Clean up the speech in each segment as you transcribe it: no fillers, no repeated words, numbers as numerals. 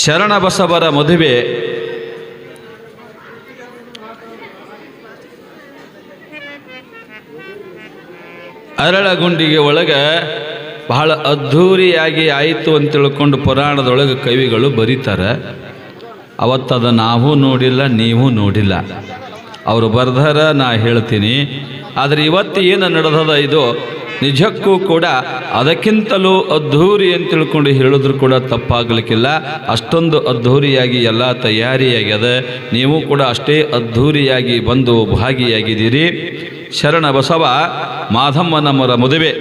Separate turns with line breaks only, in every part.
ಶರಣಬಸವರ ಮದುವೆ ಅರಳಗುಂಡಿಗೆ ಒಳಗೆ ಬಹಳ ಅದ್ಧೂರಿಯಾಗಿ ಆಯಿತು ಅಂತ ತಿಳ್ಕೊಂಡು ಪುರಾಣದೊಳಗೆ ಕವಿಗಳು ಬರೀತಾರೆ. ಅವತ್ತದ ನಾವು ನೋಡಿಲ್ಲ, ನೀವು ನೋಡಿಲ್ಲ. ಅವರು ಬರ್ದಾರ, ನಾ ಹೇಳ್ತೀನಿ. ಆದರೆ ಇವತ್ತು ಏನು ನಡೆದದ ಇದು ನಿಜಕ್ಕೂ ಕೂಡ ಅದಕ್ಕಿಂತಲೂ ಅದ್ಧೂರಿ ಅಂತ ತಿಳ್ಕೊಂಡು ಹೇಳಿದ್ರು ಕೂಡ ತಪ್ಪಾಗಲಿಕ್ಕಿಲ್ಲ. ಅಷ್ಟೊಂದು ಅದ್ಧೂರಿಯಾಗಿ ಎಲ್ಲ ತಯಾರಿಯಾಗ್ಯದ. ನೀವು ಕೂಡ ಅಷ್ಟೇ ಅದ್ಧೂರಿಯಾಗಿ ಬಂದು ಭಾಗಿಯಾಗಿದ್ದೀರಿ. ಶರಣ ಬಸವ ಮಾಧಮ್ಮನವರ ಮದುವೆ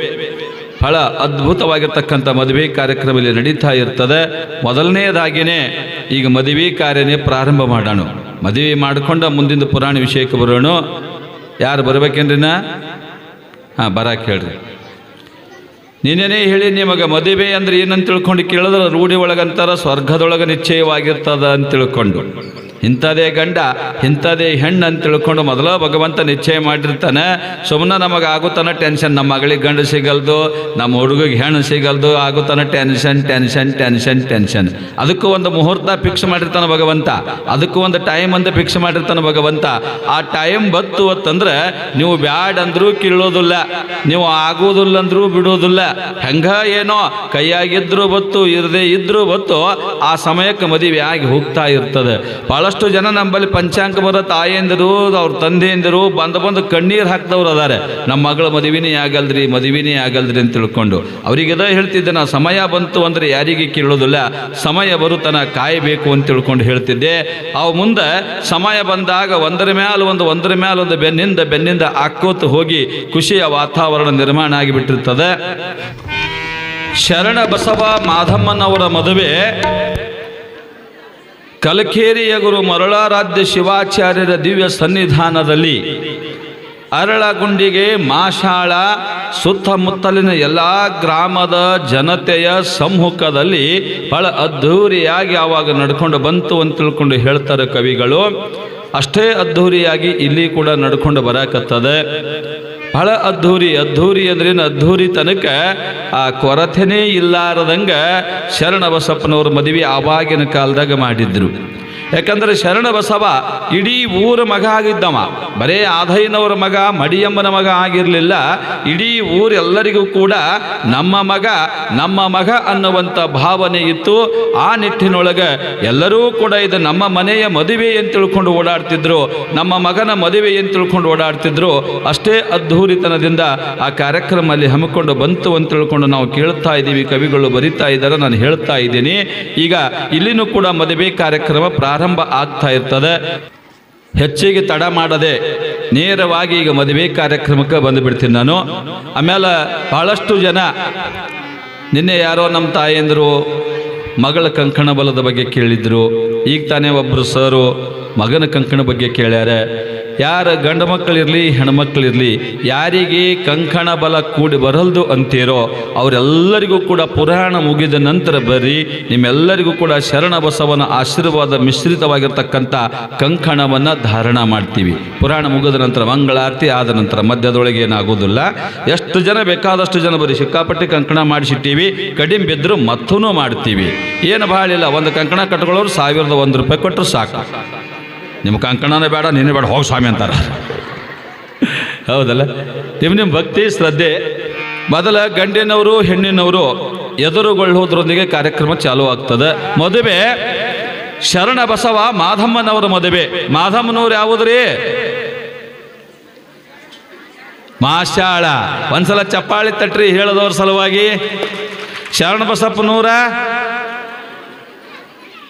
ಬಹಳ ಅದ್ಭುತವಾಗಿರ್ತಕ್ಕಂಥ ಮದುವೆ ಕಾರ್ಯಕ್ರಮ ಇಲ್ಲಿ ನಡೀತಾ ಇರ್ತದೆ. ಮೊದಲನೇದಾಗಿಯೇ ಈಗ ಮದುವೆ ಕಾರ್ಯನೇ ಪ್ರಾರಂಭ ಮಾಡೋಣ. ಮದುವೆ ಮಾಡಿಕೊಂಡ ಮುಂದಿನ ಪುರಾಣ ವಿಷಯಕ್ಕೆ ಬರೋಣ. ಯಾರು ಬರ್ಬೇಕೇನ್ರಿನ? ಹಾಂ, ಬರಕ್ಕೆ ಹೇಳ್ರಿ. ನೀನೇನೇ ಹೇಳಿ ನಿಮಗೆ ಮದುವೆ ಅಂದ್ರೆ ಏನಂತ ತಿಳ್ಕೊಂಡು ಕೇಳಿದ್ರೆ ರೂಢಿ ಒಳಗಂತಾರ ಸ್ವರ್ಗದೊಳಗೆ ನಿಶ್ಚಯವಾಗಿರ್ತದ ಅಂತ ತಿಳ್ಕೊಂಡು, ಇಂಥದೇ ಗಂಡ ಇಂಥದೇ ಹೆಣ್ಣು ಅಂತ ತಿಳ್ಕೊಂಡು ಮೊದಲ ಭಗವಂತ ನಿಶ್ಚಯ ಮಾಡಿರ್ತಾನೆ. ಸುಮ್ಮನೆ ನಮಗೆ ಆಗುತ್ತಾನೆ ಟೆನ್ಷನ್. ನಮ್ಮ ಮಗಳಿಗೆ ಗಂಡು ಸಿಗಲ್ದು, ನಮ್ಮ ಹುಡುಗಿಗೆ ಹೆಣ್ಣು ಸಿಗಲ್ದು, ಆಗುತ್ತಾನೆ ಟೆನ್ಷನ್ ಟೆನ್ಷನ್ ಟೆನ್ಷನ್ ಟೆನ್ಷನ್. ಅದಕ್ಕೂ ಒಂದು ಮುಹೂರ್ತ ಫಿಕ್ಸ್ ಮಾಡಿರ್ತಾನೆ ಭಗವಂತ, ಅದಕ್ಕೂ ಒಂದು ಟೈಮ್ ಅಂತ ಫಿಕ್ಸ್ ಮಾಡಿರ್ತಾನೆ ಭಗವಂತ. ಆ ಟೈಮ್ ಬತ್ತು ಅಂತಂದ್ರೆ ನೀವು ಬ್ಯಾಡ್ ಅಂದ್ರೂ ಕೀಳೋದಿಲ್ಲ, ನೀವು ಆಗೋದಿಲ್ಲ ಅಂದ್ರೂ ಬಿಡೋದಿಲ್ಲ. ಹೆಂಗ ಏನೋ ಕೈಯಾಗಿದ್ರು ಬತ್ತು, ಇರದೇ ಇದ್ರೂ ಬತ್ತು, ಆ ಸಮಯಕ್ಕೆ ಮದುವೆ ಆಗಿ ಹೋಗ್ತಾ ಇರ್ತದೆ. ಭಾಳಷ್ಟು ಜನ ನಮ್ಮಲ್ಲಿ ಪಂಚಾಂಗ ಬರೋ ತಾಯಂದಿರು, ಅವ್ರ ತಂದೆಯಂದಿರು ಬಂದು ಕಣ್ಣೀರು ಹಾಕ್ದವ್ರು ಅದಾರೆ. ನಮ್ಮ ಮಗಳ ಮದುವೆನೇ ಆಗಲ್ದ್ರಿ ಅಂತ ತಿಳ್ಕೊಂಡು. ಅವರಿಗೆದ ಹೇಳ್ತಿದ್ದೆ ನಾ, ಸಮಯ ಬಂತು ಅಂದರೆ ಯಾರಿಗೆ ಕೇಳೋದಿಲ್ಲ, ಸಮಯ ಬರುತ್ತನ ಕಾಯಬೇಕು ಅಂತ ತಿಳ್ಕೊಂಡು ಹೇಳ್ತಿದ್ದೆ. ಅವು ಮುಂದೆ ಸಮಯ ಬಂದಾಗ ಒಂದರ ಮ್ಯಾಲ ಒಂದು ಬೆನ್ನಿಂದ ಹಾಕೋತ ಹೋಗಿ ಖುಷಿಯ ವಾತಾವರಣ ನಿರ್ಮಾಣ ಆಗಿಬಿಟ್ಟಿರ್ತದೆ. ಶರಣ ಬಸವ ಮಾಧಮ್ಮನವರ ಮದುವೆ ಕಲಕೇರಿಯ ಗುರು ಮರಳಾರಾಧ್ಯ ಶಿವಾಚಾರ್ಯರ ದಿವ್ಯ ಸನ್ನಿಧಾನದಲ್ಲಿ ಅರಳಗುಂಡಿಗೆ ಮಾಶಾಳ ಸುತ್ತಮುತ್ತಲಿನ ಎಲ್ಲ ಗ್ರಾಮದ ಜನತೆಯ ಸಮ್ಮುಖದಲ್ಲಿ ಬಹಳ ಅದ್ಧೂರಿಯಾಗಿ ಆವಾಗ ನಡ್ಕೊಂಡು ಬಂತು ಅಂತ ತಿಳ್ಕೊಂಡು ಹೇಳ್ತಾರೆ ಕವಿಗಳು. ಅಷ್ಟೇ ಅದ್ಧೂರಿಯಾಗಿ ಇಲ್ಲಿ ಕೂಡ ನಡ್ಕೊಂಡು ಬರಕತ್ತದೆ. ಬಹಳ ಅದ್ಧೂರಿ ಅಂದ್ರೇನು, ಅದ್ಧೂರಿ ತನಕ ಆ ಕೊರತೆನೇ ಇಲ್ಲಾರದಂಗೆ ಶರಣ ಬಸಪ್ಪನವ್ರ ಮದುವೆ ಆವಾಗಿನ ಕಾಲದಾಗ ಮಾಡಿದ್ರು. ಯಾಕಂದರೆ ಶರಣ ಬಸವ ಇಡೀ ಊರ ಮಗ ಆಗಿದ್ದವ, ಬರೇ ಆಧೈನವರ ಮಗ, ಮಡಿಯಮ್ಮನ ಮಗ ಆಗಿರಲಿಲ್ಲ. ಇಡೀ ಊರೆಲ್ಲರಿಗೂ ಕೂಡ ನಮ್ಮ ಮಗ ಅನ್ನುವಂಥ ಭಾವನೆ ಇತ್ತು. ಆ ನಿಟ್ಟಿನೊಳಗೆ ಎಲ್ಲರೂ ಕೂಡ ಇದು ನಮ್ಮ ಮನೆಯ ಮದುವೆ ಅಂತ ತಿಳ್ಕೊಂಡು ಓಡಾಡ್ತಿದ್ರು, ನಮ್ಮ ಮಗನ ಮದುವೆ ಅಂತ ತಿಳ್ಕೊಂಡು ಓಡಾಡ್ತಿದ್ರು. ಅಷ್ಟೇ ಅದ್ಧೂರಿತನದಿಂದ ಆ ಕಾರ್ಯಕ್ರಮ ಅಲ್ಲಿ ಹಮ್ಮಿಕೊಂಡು ಬಂತು ಅಂತ ತಿಳ್ಕೊಂಡು ನಾವು ಕೇಳ್ತಾ ಇದ್ದೀವಿ. ಕವಿಗಳು ಬರಿತಾ ಇದ್ದಾರೆ, ನಾನು ಹೇಳ್ತಾ ಇದ್ದೀನಿ. ಈಗ ಇಲ್ಲಿನೂ ಕೂಡ ಮದುವೆ ಕಾರ್ಯಕ್ರಮ ಪ್ರಾರಂಭ ಆಗ್ತಾ ಇರ್ತದೆ. ಹೆಚ್ಚಿಗೆ ತಡ ಮಾಡದೆ ನೇರವಾಗಿ ಈಗ ಮದುವೆ ಕಾರ್ಯಕ್ರಮಕ್ಕೆ ಬಂದುಬಿಡ್ತೀನಿ ನಾನು. ಆಮೇಲೆ ಬಹಳಷ್ಟು ಜನ ನಿನ್ನೆ ಯಾರೋ ನಮ್ಮ ತಾಯಂದರು ಮಗಳ ಕಂಕಣ ಬಲದ ಬಗ್ಗೆ ಕೇಳಿದ್ರು. ಈಗ ತಾನೇ ಒಬ್ಬರು ಸರು ಮಗನ ಕಂಕಣ ಬಗ್ಗೆ ಕೇಳ್ಯಾರ. ಯಾರ ಗಂಡು ಮಕ್ಕಳಿರಲಿ ಹೆಣ್ಮಕ್ಳಿರಲಿ, ಯಾರಿಗೆ ಕಂಕಣ ಬಲ ಕೂಡಿ ಬರಲ್ದು ಅಂತೀರೋ ಅವರೆಲ್ಲರಿಗೂ ಕೂಡ ಪುರಾಣ ಮುಗಿದ ನಂತರ ಬರ್ರಿ. ನಿಮ್ಮೆಲ್ಲರಿಗೂ ಕೂಡ ಶರಣ ಬಸವನ ಆಶೀರ್ವಾದ ಮಿಶ್ರಿತವಾಗಿರ್ತಕ್ಕಂಥ ಕಂಕಣವನ್ನು ಧಾರಣ ಮಾಡ್ತೀವಿ. ಪುರಾಣ ಮುಗಿದ ನಂತರ ಮಂಗಳಾರತಿ ಆದ ನಂತರ ಮಧ್ಯದೊಳಗೆ ಏನಾಗೋದಿಲ್ಲ. ಎಷ್ಟು ಜನ ಬೇಕಾದಷ್ಟು ಜನ ಬರೀ ಸಿಕ್ಕಾಪಟ್ಟಿ ಕಂಕಣ ಮಾಡಿಸಿಟ್ಟಿವಿ. ಕಡಿಮೆ ಬಿದ್ದರೂ ಮತ್ತೂ ಮಾಡ್ತೀವಿ. ಏನು ಭಾಳ ಇಲ್ಲ, ಒಂದು ಕಂಕಣ ಕಟ್ಕೊಳ್ಳೋರು ₹1001 ಕೊಟ್ಟರು ಸಾಕು. ನಿಮ್ಮ ಕಂಕಣನೇ ಬೇಡ, ನೀನೇ ಬೇಡ, ಹೋಗಿ ಸ್ವಾಮಿ ಅಂತಾರೆ. ಹೌದಲ್ಲ? ನಿಮ್ಮ ಭಕ್ತಿ ಶ್ರದ್ಧೆ ಮೊದಲ ಗಂಡಿನವರು ಹೆಣ್ಣಿನವರು ಎದುರುಗೊಳ್ಳುವುದರೊಂದಿಗೆ ಕಾರ್ಯಕ್ರಮ ಚಾಲೂ ಆಗ್ತದೆ. ಮದುವೆ ಶರಣ ಬಸವ ಮಾಧಮ್ಮನವರ ಮದುವೆ. ಮಾಧಮ್ಮನವ್ರು ಯಾವುದ್ರಿ? ಮಾಶಾಳ. ಒಂದ್ಸಲ ಚಪ್ಪಾಳಿ ತಟ್ರಿ ಹೇಳದವ್ರ ಸಲುವಾಗಿ. ಶರಣ ಬಸಪ್ಪನೂರ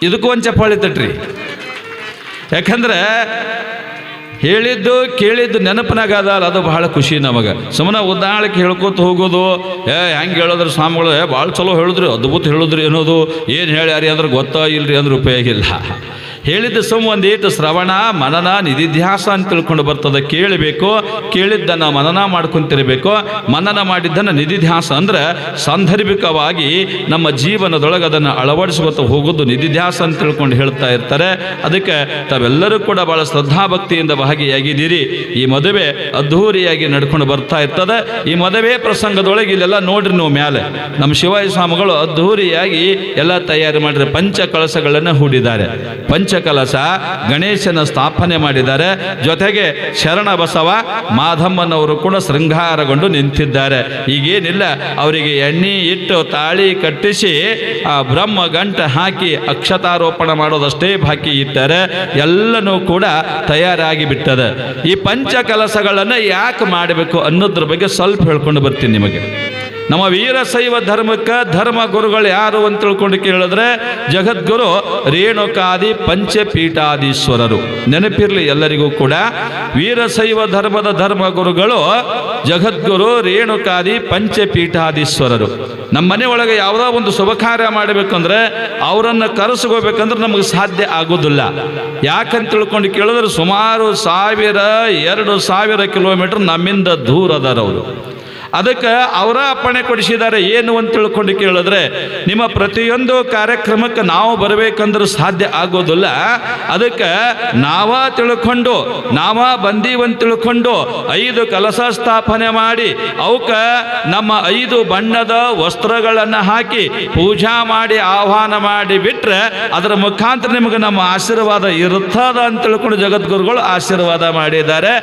ಇದಕ್ಕೂ ಒಂದು ಚಪ್ಪಾಳಿ ತಟ್ರಿ. ಯಾಕಂದ್ರೆ ಹೇಳಿದ್ದು ಕೇಳಿದ್ದು ನೆನಪಿನಾಗ ಅದಲ್ಲ, ಅದು ಬಹಳ ಖುಷಿ ನಮಗೆ. ಸುಮ್ಮನೆ ಉದಾಹರಣೆಗೆ ಹೇಳ್ಕೊತ ಹೋಗೋದು, ಹೆಂಗೆ ಹೇಳಿದ್ರೆ ಸ್ವಾಮಿಗಳು ಭಾಳ ಚಲೋ ಹೇಳಿದ್ರು, ಅದ್ಭುತ ಹೇಳಿದ್ರು ಅನ್ನೋದು, ಏನು ಹೇಳ್ಯಾರಿ ಅಂದ್ರೆ ಗೊತ್ತಾ ಇಲ್ರಿ ಅಂದ್ರೆ ಉಪಯೋಗ ಇಲ್ಲ. ಹೇಳಿದ ಒಂದೇಟು ಶ್ರವಣ ಮನನ ನಿಧಿಧ್ಯಾಸ ಅಂತ ತಿಳ್ಕೊಂಡು ಬರ್ತದೆ. ಕೇಳಬೇಕು, ಕೇಳಿದ್ದನ್ನು ಮನನ ಮಾಡ್ಕೊಂತಿರಬೇಕು. ಮನನ ಮಾಡಿದ್ದನ್ನು ನಿಧಿಧ್ಯಾಸ ಅಂದ್ರೆ ಸಾಂದರ್ಭಿಕವಾಗಿ ನಮ್ಮ ಜೀವನದೊಳಗೆ ಅದನ್ನು ಅಳವಡಿಸ್ಕೊತ ಹೋಗೋದು ನಿಧಿಧ್ಯಾಸ ಅಂತ ತಿಳ್ಕೊಂಡು ಹೇಳ್ತಾ ಇರ್ತಾರೆ. ಅದಕ್ಕೆ ತಾವೆಲ್ಲರೂ ಕೂಡ ಬಹಳ ಶ್ರದ್ಧಾಭಕ್ತಿಯಿಂದ ಭಾಗಿಯಾಗಿದ್ದೀರಿ. ಈ ಮದುವೆ ಅದ್ಧೂರಿಯಾಗಿ ನಡ್ಕೊಂಡು ಬರ್ತಾ ಇರ್ತದೆ. ಈ ಮದುವೆ ಪ್ರಸಂಗದೊಳಗೆ ಇಲ್ಲೆಲ್ಲ ನೋಡ್ರಿ ನೀವು ಮ್ಯಾಲೆ ನಮ್ಮ ಶಿವಾಯ ಸ್ವಾಮಿಗಳು ಅದ್ಧೂರಿಯಾಗಿ ಎಲ್ಲ ತಯಾರಿ ಮಾಡಿದ್ರೆ ಪಂಚ ಕಳಸಗಳನ್ನು ಹೂಡಿದ್ದಾರೆ. ಪಂಚಕಲಶ ಗಣೇಶನ ಸ್ಥಾಪನೆ ಮಾಡಿದ್ದಾರೆ. ಜೊತೆಗೆ ಶರಣ ಬಸವ ಮಾಧಮ್ಮನವರು ಕೂಡ ಶೃಂಗಾರಗೊಂಡು ನಿಂತಿದ್ದಾರೆ. ಈಗೇನಿಲ್ಲ, ಅವರಿಗೆ ಎಣ್ಣೆ ಇಟ್ಟು ತಾಳಿ ಕಟ್ಟಿಸಿ ಆ ಬ್ರಹ್ಮ ಗಂಟ ಹಾಕಿ ಅಕ್ಷತಾರೋಪಣ ಮಾಡೋದಷ್ಟೇ ಬಾಕಿ ಇಟ್ಟಾರೆ. ಎಲ್ಲನೂ ಕೂಡ ತಯಾರಾಗಿ ಬಿಟ್ಟದೆ. ಈ ಪಂಚ ಕೆಲಸಗಳನ್ನು ಯಾಕೆ ಮಾಡಬೇಕು ಅನ್ನೋದ್ರ ಬಗ್ಗೆ ಸ್ವಲ್ಪ ಹೇಳ್ಕೊಂಡು ಬರ್ತೀನಿ ನಿಮಗೆ. ನಮ್ಮ ವೀರಶೈವ ಧರ್ಮಕ್ಕೆ ಧರ್ಮ ಗುರುಗಳು ಯಾರು ಅಂತ ತಿಳ್ಕೊಂಡು ಕೇಳಿದ್ರೆ ಜಗದ್ಗುರು ರೇಣುಕಾದಿ ಪಂಚಪೀಠಾಧೀಶ್ವರರು. ನೆನಪಿರಲಿ ಎಲ್ಲರಿಗೂ ಕೂಡ, ವೀರಶೈವ ಧರ್ಮದ ಧರ್ಮ ಗುರುಗಳು ಜಗದ್ಗುರು ರೇಣುಕಾದಿ ಪಂಚಪೀಠಾಧೀಶ್ವರರು. ನಮ್ಮ ಮನೆ ಒಳಗೆ ಯಾವುದೋ ಒಂದು ಶುಭ ಕಾರ್ಯ ಮಾಡಬೇಕಂದ್ರೆ ಅವರನ್ನು ಕರೆಸ್ಕೋಬೇಕಂದ್ರೆ ನಮಗೆ ಸಾಧ್ಯ ಆಗೋದಿಲ್ಲ. ಯಾಕಂತ ತಿಳ್ಕೊಂಡು ಕೇಳಿದ್ರೆ ಸುಮಾರು 1000-2000 ಕಿಲೋಮೀಟರ್ ನಮ್ಮಿಂದ ದೂರ ಅದಾರವರು. ಅದಕ್ಕೆ ಅವರ ಅಪ್ಪಣೆ ಕೊಡಿಸಿದ್ದಾರೆ. ಏನು ಅಂತ ತಿಳ್ಕೊಂಡು ಕೇಳಿದ್ರೆ ನಿಮ್ಮ ಪ್ರತಿಯೊಂದು ಕಾರ್ಯಕ್ರಮಕ್ಕೆ ನಾವು ಬರಬೇಕಂದ್ರೆ ಸಾಧ್ಯ ಆಗೋದಿಲ್ಲ. ಅದಕ್ಕೆ ನಾವ ಬಂದೀವಂತ ತಿಳ್ಕೊಂಡು 5 ಕಲಶ ಸ್ಥಾಪನೆ ಮಾಡಿ ಅವಕ್ಕೆ ನಮ್ಮ 5 ಬಣ್ಣದ ವಸ್ತ್ರಗಳನ್ನು ಹಾಕಿ ಪೂಜಾ ಮಾಡಿ ಆಹ್ವಾನ ಮಾಡಿ ಬಿಟ್ರೆ ಅದರ ಮುಖಾಂತರ ನಿಮಗೆ ನಮ್ಮ ಆಶೀರ್ವಾದ ಇರುತ್ತದ ಅಂತ ತಿಳ್ಕೊಂಡು ಜಗದ್ಗುರುಗಳು ಆಶೀರ್ವಾದ ಮಾಡಿದ್ದಾರೆ.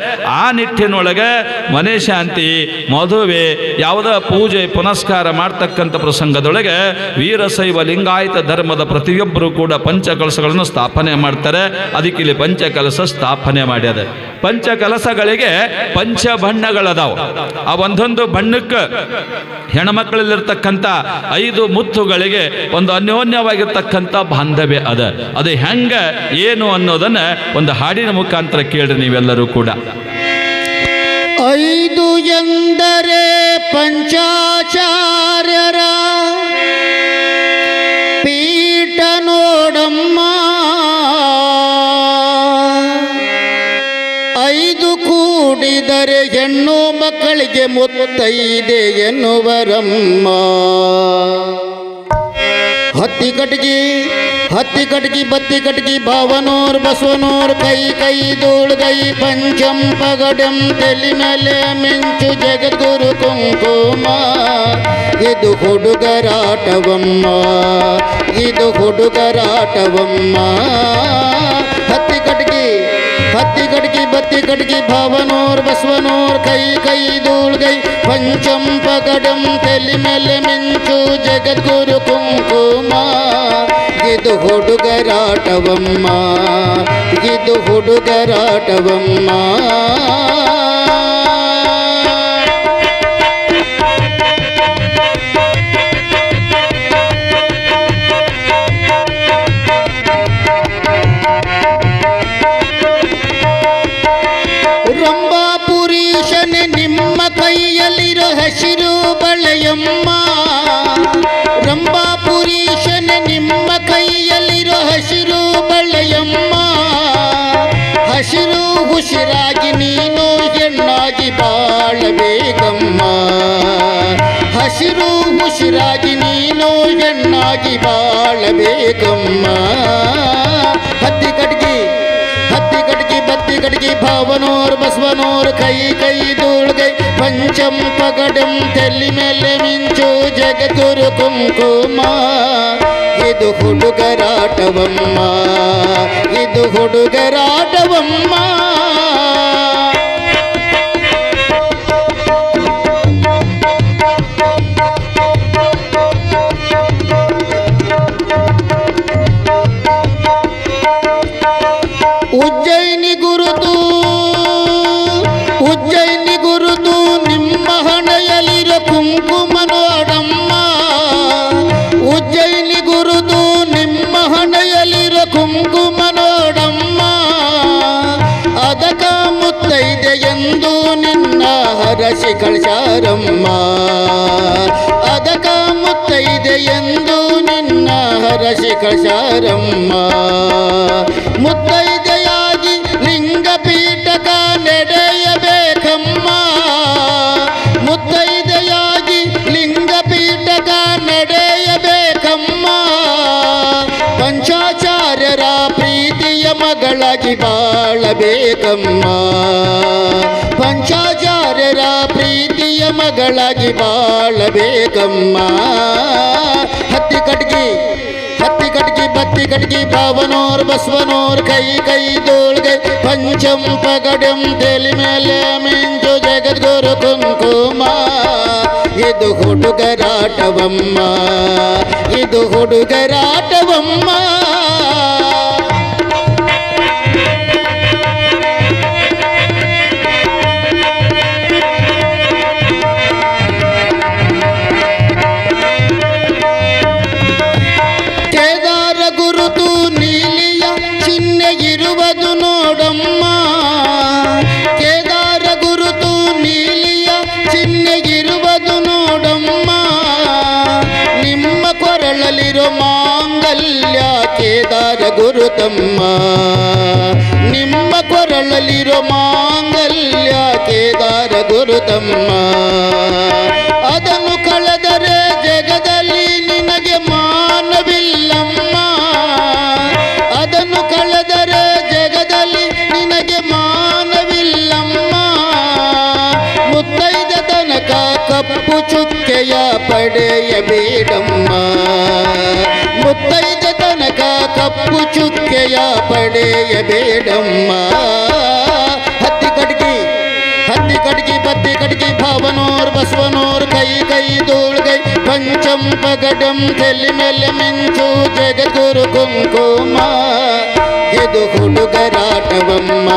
ಆ ನಿಟ್ಟಿನೊಳಗೆ ಮನೆ ಶಾಂತಿ, ಮದುವೆ, ಯಾವುದ ಪೂಜೆ ಪುನಸ್ಕಾರ ಮಾಡ್ತಕ್ಕಂಥ ಪ್ರಸಂಗದೊಳಗೆ ವೀರಶೈವ ಲಿಂಗಾಯತ ಧರ್ಮದ ಪ್ರತಿಯೊಬ್ಬರು ಕೂಡ ಪಂಚಕಲಶಗಳನ್ನು ಸ್ಥಾಪನೆ ಮಾಡ್ತಾರೆ. ಅದಕ್ಕೆ ಇಲ್ಲಿ ಪಂಚಕಲಶ ಸ್ಥಾಪನೆ ಮಾಡ್ಯದ. ಪಂಚಕಲಶಗಳಿಗೆ ಪಂಚ ಬಣ್ಣಗಳದಾವ. ಆ ಒಂದೊಂದು ಬಣ್ಣಕ್ಕೆ ಹೆಣ್ಮಕ್ಳಲ್ಲಿರ್ತಕ್ಕಂಥ 5 ಮುತ್ತುಗಳಿಗೆ ಒಂದು ಅನ್ಯೋನ್ಯವಾಗಿರ್ತಕ್ಕಂಥ ಬಾಂಧವ್ಯ ಅದ. ಅದು ಹೆಂಗ ಏನು ಅನ್ನೋದನ್ನ ಒಂದು ಹಾಡಿನ ಮುಖಾಂತರ ಕೇಳ್ರಿ ನೀವೆಲ್ಲರೂ ಕೂಡ.
5 ಎಂದರೆ ಪಂಚಾಚಾರ್ಯರ ಪೀಠ ನೋಡಮ್ಮ, 5 ಕೂಡಿದರೆ ಹೆಣ್ಣು ಮಕ್ಕಳಿಗೆ ಮುತ್ತೈದೆ ಎನ್ನುವರಮ್ಮ. ಹತ್ತಿ ಕಟ್ಗಿ ಬತ್ತಿ ಕಟ್ಗಿ ಭಾವನೋರ್ ಬಸವನೋರ್ ಕೈ ದೋಳ್ಗೈ ಪಂಚಂ ಪಗಡಂ ತೆಲಿ ಮೇಲೆ ಮಿಂಚು ಜಗದ್ಗುರು ಕುಂಕುಮ. ಇದು ಹುಡುಗರಾಟವಮ್ಮ, ಇದು ಹುಡುಗರಾಟವಮ್ಮ. ಹತ್ತಿ ಕಟ್ಗಿ ಬತ್ತಿ ಕಟ್ಗಿ ಭಾವನೋರ್ ಬಸವನೋರ್ ಕೈ ದೋಳ್ಗೈ ಪಂಚಂ ಪಗಡಂ ತೆಲಿ ಮೇಲೆ ಮಿಂಚು ಜಗದ್ಗುರು ಕುಂಕುಮ. ಇದು ಹುಡುಗರಾಟವಮ್ಮ, ಇದು ಹುಡುಗರಾಟವಮ್ಮ. ರಂಭಾಪುರೀಶನೆ ನಿಮ್ಮ ಕೈಯಲ್ಲಿರೋ ಹಸಿರು ಬಳೆಯಮ್ಮ. ರಂಭಾಪುರೀಶನೆ ನಿಮ್ಮ ಕೈಯಲ್ಲಿರೋ ಹಸಿರು ಬಳೆಯಮ್ಮ. ಹಸಿರು ಹುಸಿರಾಗಿ ನೀನು ಹೆಣ್ಣಾಗಿ ಬಾಳಬೇಕಮ್ಮ. ಹಸಿರು ಹುಸಿರಾಗಿ ನೀನು ಹೆಣ್ಣಾಗಿ ಬಾಳಬೇಕಮ್ಮ. ಹತ್ತಿ ಕಟ್ಗಿ ಬತ್ತಿ ಕಟ್ಗಿ ಭಾವನೋರ್ ಬಸವನೋರ್ ಕೈ ದೋಳ್ಗೈ ಪಂಚಂ ಪಗಡಂ ತೆಲಿ ಮೇಲೆ ಮಿಂಚು ಜಗದ್ಗುರು ಕುಂಕುಮ. ಇದು ಹುಡುಗರಾಟವಮ್ಮ, ಇದು ಹುಡುಗರಾಟವಮ್ಮ. ಉಜ್ಜಯಿನಿ ಗುರುತು ನಿಮ್ಮ ಹಣೆಯಲ್ಲಿರೋ ಕುಂಕುಮ ನೋಡಮ್ಮ. ಉಜ್ಜಯಿನಿ ಗುರುತು ನಿಮ್ಮ ಹಣೆಯಲ್ಲಿರೋ ಕುಂಕುಮ ನೋಡಮ್ಮ. ಅದಕ ಮುತ್ತೈದೆ ಎಂದು ನಿನ್ನ ಹರಸಿ ಕಳ್ಸಾರಮ್ಮ. ಅದಕ ಮುತ್ತೈದೆ ಎಂದು ನಿನ್ನ ಹರಸಿಕ ಶಾರಮ್ಮ. ಮುತ್ತೈದೆಯಾಗಿ ಲಿಂಗಪೀಠಕ ನಡೆಯಬೇಕಮ್ಮ. ಮುತ್ತೈದೆಯಾಗಿ ಲಿಂಗಪೀಠಕ ನಡೆಯಬೇಕಮ್ಮ. ಪಂಚಾಚಾರ್ಯರ ಪ್ರೀತಿಯ ಮಗಳಾಗಿ ಬಾಳಬೇಕಮ್ಮ. ಪಂಚಾಚಾರ್ಯರ ಪ್ರೀತಿಯ ಮಗಳಾಗಿ ಬಾಳಬೇಕಮ್ಮ. ಹತ್ತಿ ಕಟ್ಗಿ ಬತ್ತಿ ಕಟ್ಗಿ ಭಾವನೋರ್ ಬಸವನೋರ್ ಕೈ ಕೈ ದೋಳ್ಗೈ ಪಂಚಂ ಪಗಡಂ ತೆಲಿ ಮೇಲೆ ಮಿಂಚು ಜಗದ್ಗುರು ಕುಂಕುಮ. ಇದು ಹುಡುಗರಾಟವಮ್ಮ, ಇದು ಹುಡುಗರಾಟವಮ್ಮ. ಇರುವುದು ನೋಡಮ್ಮ. ಕೇದಾರ ಗುರುತು ನೀಲಿಯ ಚಿಹ್ನೆಗಿರುವುದು ನೋಡಮ್ಮ. ನಿಮ್ಮ ಕೊರಳಲಿರೋ ಮಾಂಗಲ್ಯ ಕೇದಾರ ಗುರುತಮ್ಮ. ನಿಮ್ಮ ಕೊರಳಲಿರೋ ಮಾಂಗಲ್ಯ ಕೇದಾರ ಗುರುತಮ್ಮ. ಅದನ್ನು ಕಳೆದರೆ ಜಗದಲ್ಲಿ ನಿನಗೆ ಮಾನವಿಲ್ಲಮ್ಮ. ಅದನ್ನು ಕಳೆದರೆ ಜಗದಲ್ಲಿ ನಿನಗೆ ಮಾನವಿಲ್ಲಮ್ಮ. ಮುತ್ತೈದ ತನಕ ಕಪ್ಪು ಚುಕ್ಕೆಯ ಪಡೆಯಬೇಡಮ್ಮ. ಮುತ್ತೈದ ತನಕ ಕಪ್ಪು ಚುಕ್ಕೆಯ ಪಡೆಯಬೇಡಮ್ಮ. ಹತ್ತಿ ಕಟ್ಗಿ ಬತ್ತಿ ಕಟ್ಗಿ ಭಾವನೋರ್ ಬಸವನೋರ್ ಕೈ ಕೈ ದೋಳ್ಗೈ ಪಂಚಂ ಪಗಡಂ ತೆಲಿ ಮೇಲೆ ಮಿಂಚು ಜಗದ್ಗುರು ಕುಂಕುಮ. ಇದು ಹುಡುಗರಾಟವಮ್ಮ,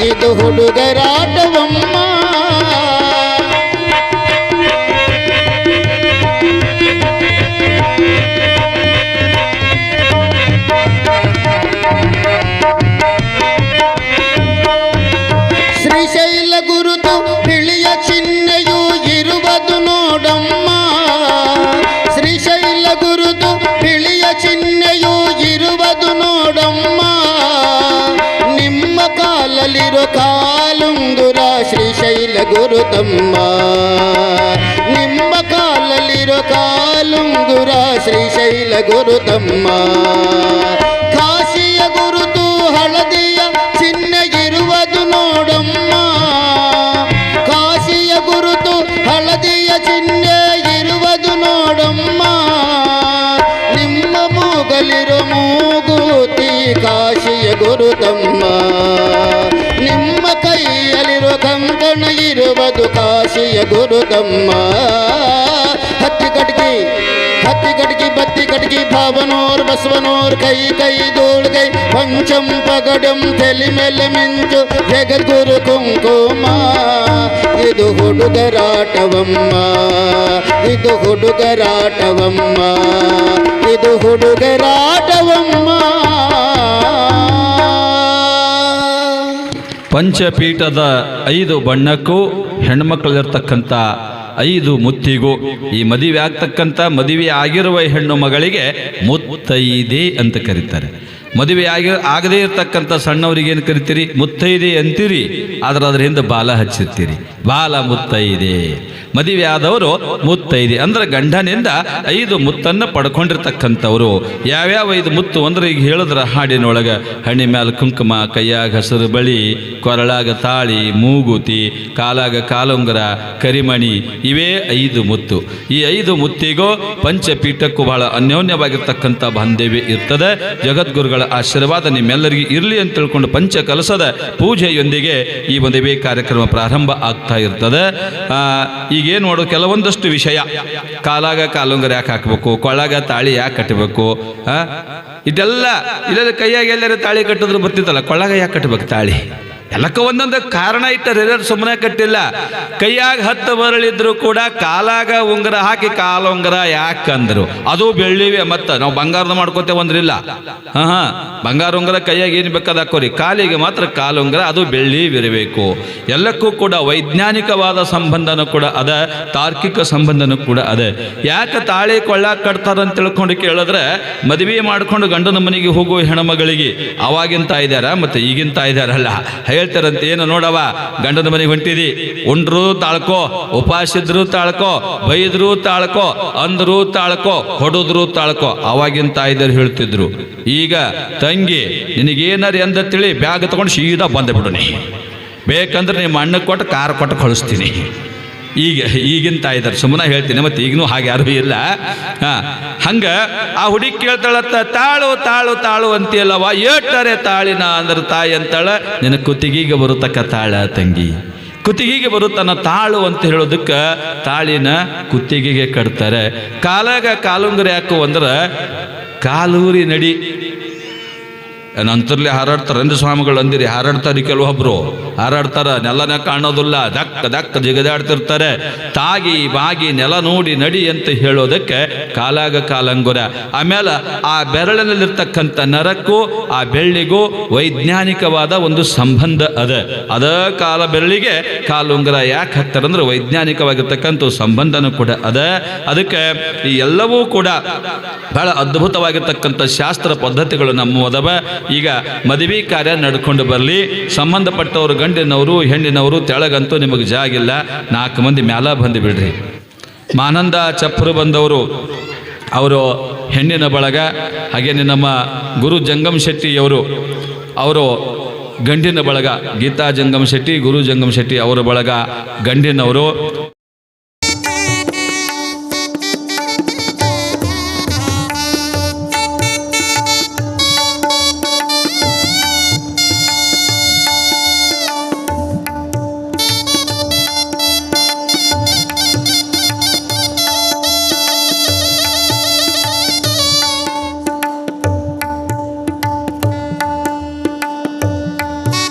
ಇದು ಹುಡುಗರಾಟವಮ್ಮ. ಶ್ರೀಶೈಲ ಗುರುತು ಬಿಳಿಯ ಚಿಹ್ನೆಯು ಇರುವುದು ನೋಡಮ್ಮ. ಶ್ರೀಶೈಲ ಗುರುತು ಬಿಳಿಯ ಚಿಹ್ನೆಯು ಇರುವುದು ನೋಡಮ್ಮ. ನಿಮ್ಮ ಕಾಲಲ್ಲಿರೋ ಕಾಲುಂಗುರ ಶ್ರೀಶೈಲ ಗುರುತಮ್ಮ. ನಿಮ್ಮ ಕಾಲಲ್ಲಿರೋ ಕಾಲುಂಗುರ ಶ್ರೀಶೈಲ ಗುರುತಮ್ಮ. ಕಾಶಿಯ ಗುರುತು ಹಳದಿಯ ಚಿಹ್ನೆಗಿರುವುದು ನೋಡಮ್ಮ. ಕಾಶಿಯ ಗುರುತು ಹಳದಿಯ ಚಿಹ್ನೆ ಇರುವುದು ನೋಡಮ್ಮ. ನಿಮ್ಮ ಮೂಗಲಿರೋ ಮೂಗುತಿ ಕಾಶಿಯ ಗುರುತಮ್ಮ. ನಿಮ್ಮ ಕೈಯಲ್ಲಿರೋ ಕಂಕಣ ಇರುವುದು ಕಾಶಿಯ ಗುರುತಮ್ಮ. ಹತ್ತಿ ಕಟ್ಗಿ ಬತ್ತಿ ಕಟ್ಗಿ ಭಾವನೋರ್ ಬಸವನೋರ್ ಕೈ ಕೈ ದೋಳ್ಗೈ ಪಂಚಂ ಪಗಡಂ ತೆಲಿ ಮೇಲೆ ಮಿಂಚು ಜಗದ್ಗುರು ಕುಂಕುಮ. ಇದು ಹುಡುಗರಾಟವಮ್ಮ, ಇದು ಹುಡುಗರಾಟವಮ್ಮ, ಇದು ಹುಡುಗರಾಟವಮ್ಮ.
ಪಂಚಪೀಠದ 5 ಬಣ್ಣಕ್ಕೂ ಹೆಣ್ಮಕ್ಳಲ್ಲಿರ್ತಕ್ಕಂಥ 5 ಮುತ್ತಿಗೂ ಈ ಮದುವೆ ಆಗ್ತಕ್ಕಂಥ ಮದುವೆ ಆಗಿರುವ ಹೆಣ್ಣು ಮಗಳಿಗೆ ಮುತ್ತೈದೆ ಅಂತ ಕರೀತಾರೆ. ಮದುವೆ ಆಗದೇ ಇರ್ತಕ್ಕಂಥ ಸಣ್ಣವರಿಗೆ ಏನು ಕರಿತೀರಿ? ಮುತ್ತೈದೆ ಅಂತೀರಿ. ಆದ್ರೆ ಅದ್ರ ಹಿಂದೆ ಬಾಲ ಹಚ್ಚಿರ್ತೀರಿ, ಬಾಲ ಮುತ್ತೈದೆ. ಮದುವೆ ಆದವರು ಮುತ್ತೈದೆ ಅಂದ್ರೆ ಗಂಡನಿಂದ 5 ಮುತ್ತನ್ನು ಪಡ್ಕೊಂಡಿರ್ತಕ್ಕಂಥವ್ರು. ಯಾವ್ಯಾವ 5 ಮುತ್ತು ಅಂದ್ರೆ ಈಗ ಹೇಳಿದ್ರ ಹಾಡಿನೊಳಗೆ ಹಣ್ಣಿ ಮ್ಯಾಲ ಕುಂಕುಮ, ಕೈಯಾಗ ಹಸಿರು ಬಳಿ, ಕೊರಳಾಗ ತಾಳಿ, ಮೂಗುತಿ, ಕಾಲಾಗ ಕಾಲುಂಗರ, ಕರಿಮಣಿ, ಇವೇ 5 ಮುತ್ತು. ಈ 5 ಮುತ್ತಿಗೂ ಪಂಚಪೀಠಕ್ಕೂ ಬಹಳ ಅನ್ಯೋನ್ಯವಾಗಿರ್ತಕ್ಕಂಥ ಬಾಂಧವ್ಯ ಇರ್ತದೆ. ಜಗದ್ಗುರುಗಳ ಆಶೀರ್ವಾದ ನಿಮ್ಮೆಲ್ಲರಿಗೂ ಇರಲಿ ಅಂತ ತಿಳ್ಕೊಂಡು ಪಂಚಕಲಸದ ಪೂಜೆಯೊಂದಿಗೆ ಈ ಮದುವೆ ಕಾರ್ಯಕ್ರಮ ಪ್ರಾರಂಭ ಆಗ್ತಾ ಇರ್ತದೆ. ಈಗೇನು ನೋಡು, ಕೆಲವೊಂದಷ್ಟು ವಿಷಯ, ಕಾಲಾಗ ಕಾಲುಂಗರ ಯಾಕೆ ಹಾಕಬೇಕು, ಕೊಳಗ ತಾಳಿ ಯಾಕೆ ಕಟ್ಟಬೇಕು, ಇದೆಲ್ಲ ಇಲ್ಲದ ಕೈಯಾಗ ಎಲ್ಲರೂ ತಾಳಿ ಕಟ್ಟಿದ್ರು ಬರ್ತಿತ್ತಲ್ಲ, ಕೊಳಗ ಯಾಕೆ ಕಟ್ಟಬೇಕು ತಾಳಿ? ಎಲ್ಲಕ್ಕ ಒಂದೊಂದು ಕಾರಣ ಇಟ್ಟರೆ ಸುಮ್ಮನೆ ಕಟ್ಟಿಲ್ಲ. ಕೈಯಾಗ 10 ಬರಳಿದ್ರು ಕೂಡ ಕಾಲಾಗ ಉಂಗುರ ಹಾಕಿ ಕಾಲ ಉಂಗುರ ಯಾಕಂದ್ರು ಅದು ಬೆಳ್ಳಿವೆ. ಮತ್ತೆ ನಾವು ಬಂಗಾರದ ಮಾಡ್ಕೋತೇವಂದ್ರಿಲ್ಲ. ಬಂಗಾರ ಉಂಗುರ ಕೈಯಾಗ ಏನು ಬೇಕಾದ ಹಾಕೋರಿ, ಕಾಲಿಗೆ ಮಾತ್ರ ಕಾಲು ಉಂಗುರ ಅದು ಬೆಳ್ಳಿವಿರಬೇಕು. ಎಲ್ಲಕ್ಕೂ ಕೂಡ ವೈಜ್ಞಾನಿಕವಾದ ಸಂಬಂಧನೂ ಕೂಡ ಅದ, ತಾರ್ಕಿಕ ಸಂಬಂಧನೂ ಕೂಡ ಅದ. ಯಾಕೆ ತಾಳಿ ಕೊಳ್ಳಾಕ ಕಟ್ತಾರಂತ ತಿಳ್ಕೊಂಡು ಕೇಳಿದ್ರೆ, ಮದುವೆ ಮಾಡ್ಕೊಂಡು ಗಂಡನ ಮನೆಗೆ ಹೋಗುವ ಹೆಣ್ಮಗಳಿಗೆ ಅವಾಗಿಂತ ಇದ್ದಾರ ಮತ್ತೆ ಈಗಿಂತ ಇದ್ದಾರಲ್ಲ ಹೇಳ್ತಾರಂತೆ. ಏನು ನೋಡವ, ಗಂಡನ ಮನೆಗೆ ಹೊಂಟಿದಿ, ಉಂಡ್ರು ತಾಳ್ಕೋ, ಉಪಾಸಿದ್ರು ತಾಳ್ಕೋ, ಬೈದ್ರು ತಾಳ್ಕೋ, ಅಂದ್ರು ತಾಳ್ಕೋ, ಹೊಡೆದ್ರು ತಾಳ್ಕೋ. ಅವಾಗಿಂತ ಇದ್ದಾರೆ ಹೇಳ್ತಿದ್ರು. ಈಗ ತಂಗಿ ನಿನಗೇನಾರು ಎಂದ ತಿಳಿ ಬ್ಯಾಗ್ ತಗೊಂಡು ಸೀದಾ ಬಂದ್ಬಿಡು, ನೀ ಬೇಕಂದ್ರೆ ನಿಮ್ಮ ಅಣ್ಣಕ್ಕೆ ಕೊಟ್ಟು ಕಾರ್ ಕೊಟ್ಟು ಕಳಿಸ್ತೀನಿ. ಈಗಿಂತ ಇದ್ದಾರೆ, ಸುಮ್ಮನೆ ಹೇಳ್ತೀನಿ. ಮತ್ತೆ ಈಗನೂ ಹಾಗೆ ಯಾರು ಇಲ್ಲ. ಹಂಗ ಆ ಹುಡುಗಿ ಕೇಳ್ತಾಳತ್ತ, ತಾಳು ತಾಳು ತಾಳು ಅಂತೀಯಲ್ಲವ, ಏಟರೆ ತಾಳಿನ ಅಂದ್ರೆ ತಾಯಿ ಅಂತಾಳ. ನಿನ್ನ ಕುತ್ತಿಗೆಗೆ ಬರುತ್ತಕ್ಕ ತಾಳ ತಂಗಿ, ಕುತ್ತಿಗೆಗೆ ಬರುತ್ತಾನ ತಾಳು ಅಂತ ಹೇಳೋದಕ್ಕೆ ತಾಳಿನ ಕುತ್ತಿಗೆಗೆ ಕಟ್ತಾರೆ. ಕಾಲಾಗ ಕಾಲುಂಗುರ ಯಾಕು ಅಂದ್ರೆ ಕಾಲೂರಿ ನಡಿ ನಂತರ್ಲಿ ಹಾರಾಡ್ತಾರೆ ಅಂದ್ರೆ ಸ್ವಾಮಿಗಳು ಅಂದಿರಿ. ಹಾರಾಡ್ತಾರೆ ಕೆಲವೊಬ್ರು, ಹಾರಾಡ್ತಾರ, ನೆಲನ ಕಾಣೋದಿಲ್ಲ, ದಕ್ಕ ದಕ್ಕ ಜಿಗದಾಡ್ತಿರ್ತಾರೆ. ತಾಗಿ ಬಾಗಿ ನೆಲ ನೋಡಿ ನಡಿ ಅಂತ ಹೇಳೋದಕ್ಕೆ ಕಾಲಾಗ ಕಾಲಂಗುರ. ಆಮೇಲೆ ಆ ಬೆರಳಿನಲ್ಲಿರ್ತಕ್ಕಂಥ ನರಕ್ಕೂ ಆ ಬೆಳ್ಳಿಗೂ ವೈಜ್ಞಾನಿಕವಾದ ಒಂದು ಸಂಬಂಧ ಅದ ಕಾಲ ಬೆರಳಿಗೆ ಕಾಲುಂಗುರ ಯಾಕೆ ಹಾಕ್ತಾರಂದ್ರೆ ವೈಜ್ಞಾನಿಕವಾಗಿರ್ತಕ್ಕಂಥ ಸಂಬಂಧನೂ ಕೂಡ ಅದ. ಅದಕ್ಕೆ ಈ ಎಲ್ಲವೂ ಕೂಡ ಬಹಳ ಅದ್ಭುತವಾಗಿರ್ತಕ್ಕಂಥ ಶಾಸ್ತ್ರ ಪದ್ಧತಿಗಳು ನಮ್ಮ ಅದಾವ. ಈಗ ಮದುವೆ ಕಾರ್ಯ ನಡ್ಕೊಂಡು ಬರಲಿ. ಸಂಬಂಧಪಟ್ಟವರು ಗಂಡಿನವರು ಹೆಣ್ಣಿನವರು ತೆಳಗಂತೂ ನಿಮಗೆ ಜಾಗಿಲ್ಲ, 4 ಮಂದಿ ಮ್ಯಾಲ ಬಂದು ಬಿಡ್ರಿ. ಮಾನಂದ ಚಪ್ಪರು ಬಂದವರು ಅವರು ಹೆಣ್ಣಿನ ಬಳಗ. ಹಾಗೇನೆ ನಮ್ಮ ಗುರು ಜಂಗಮ್ ಶೆಟ್ಟಿಯವರು ಅವರು ಗಂಡಿನ ಬಳಗ. ಗೀತಾ ಜಂಗಮ್ ಶೆಟ್ಟಿ, ಗುರು ಜಂಗಮ್ ಶೆಟ್ಟಿ ಅವರ ಬಳಗ ಗಂಡಿನವರು.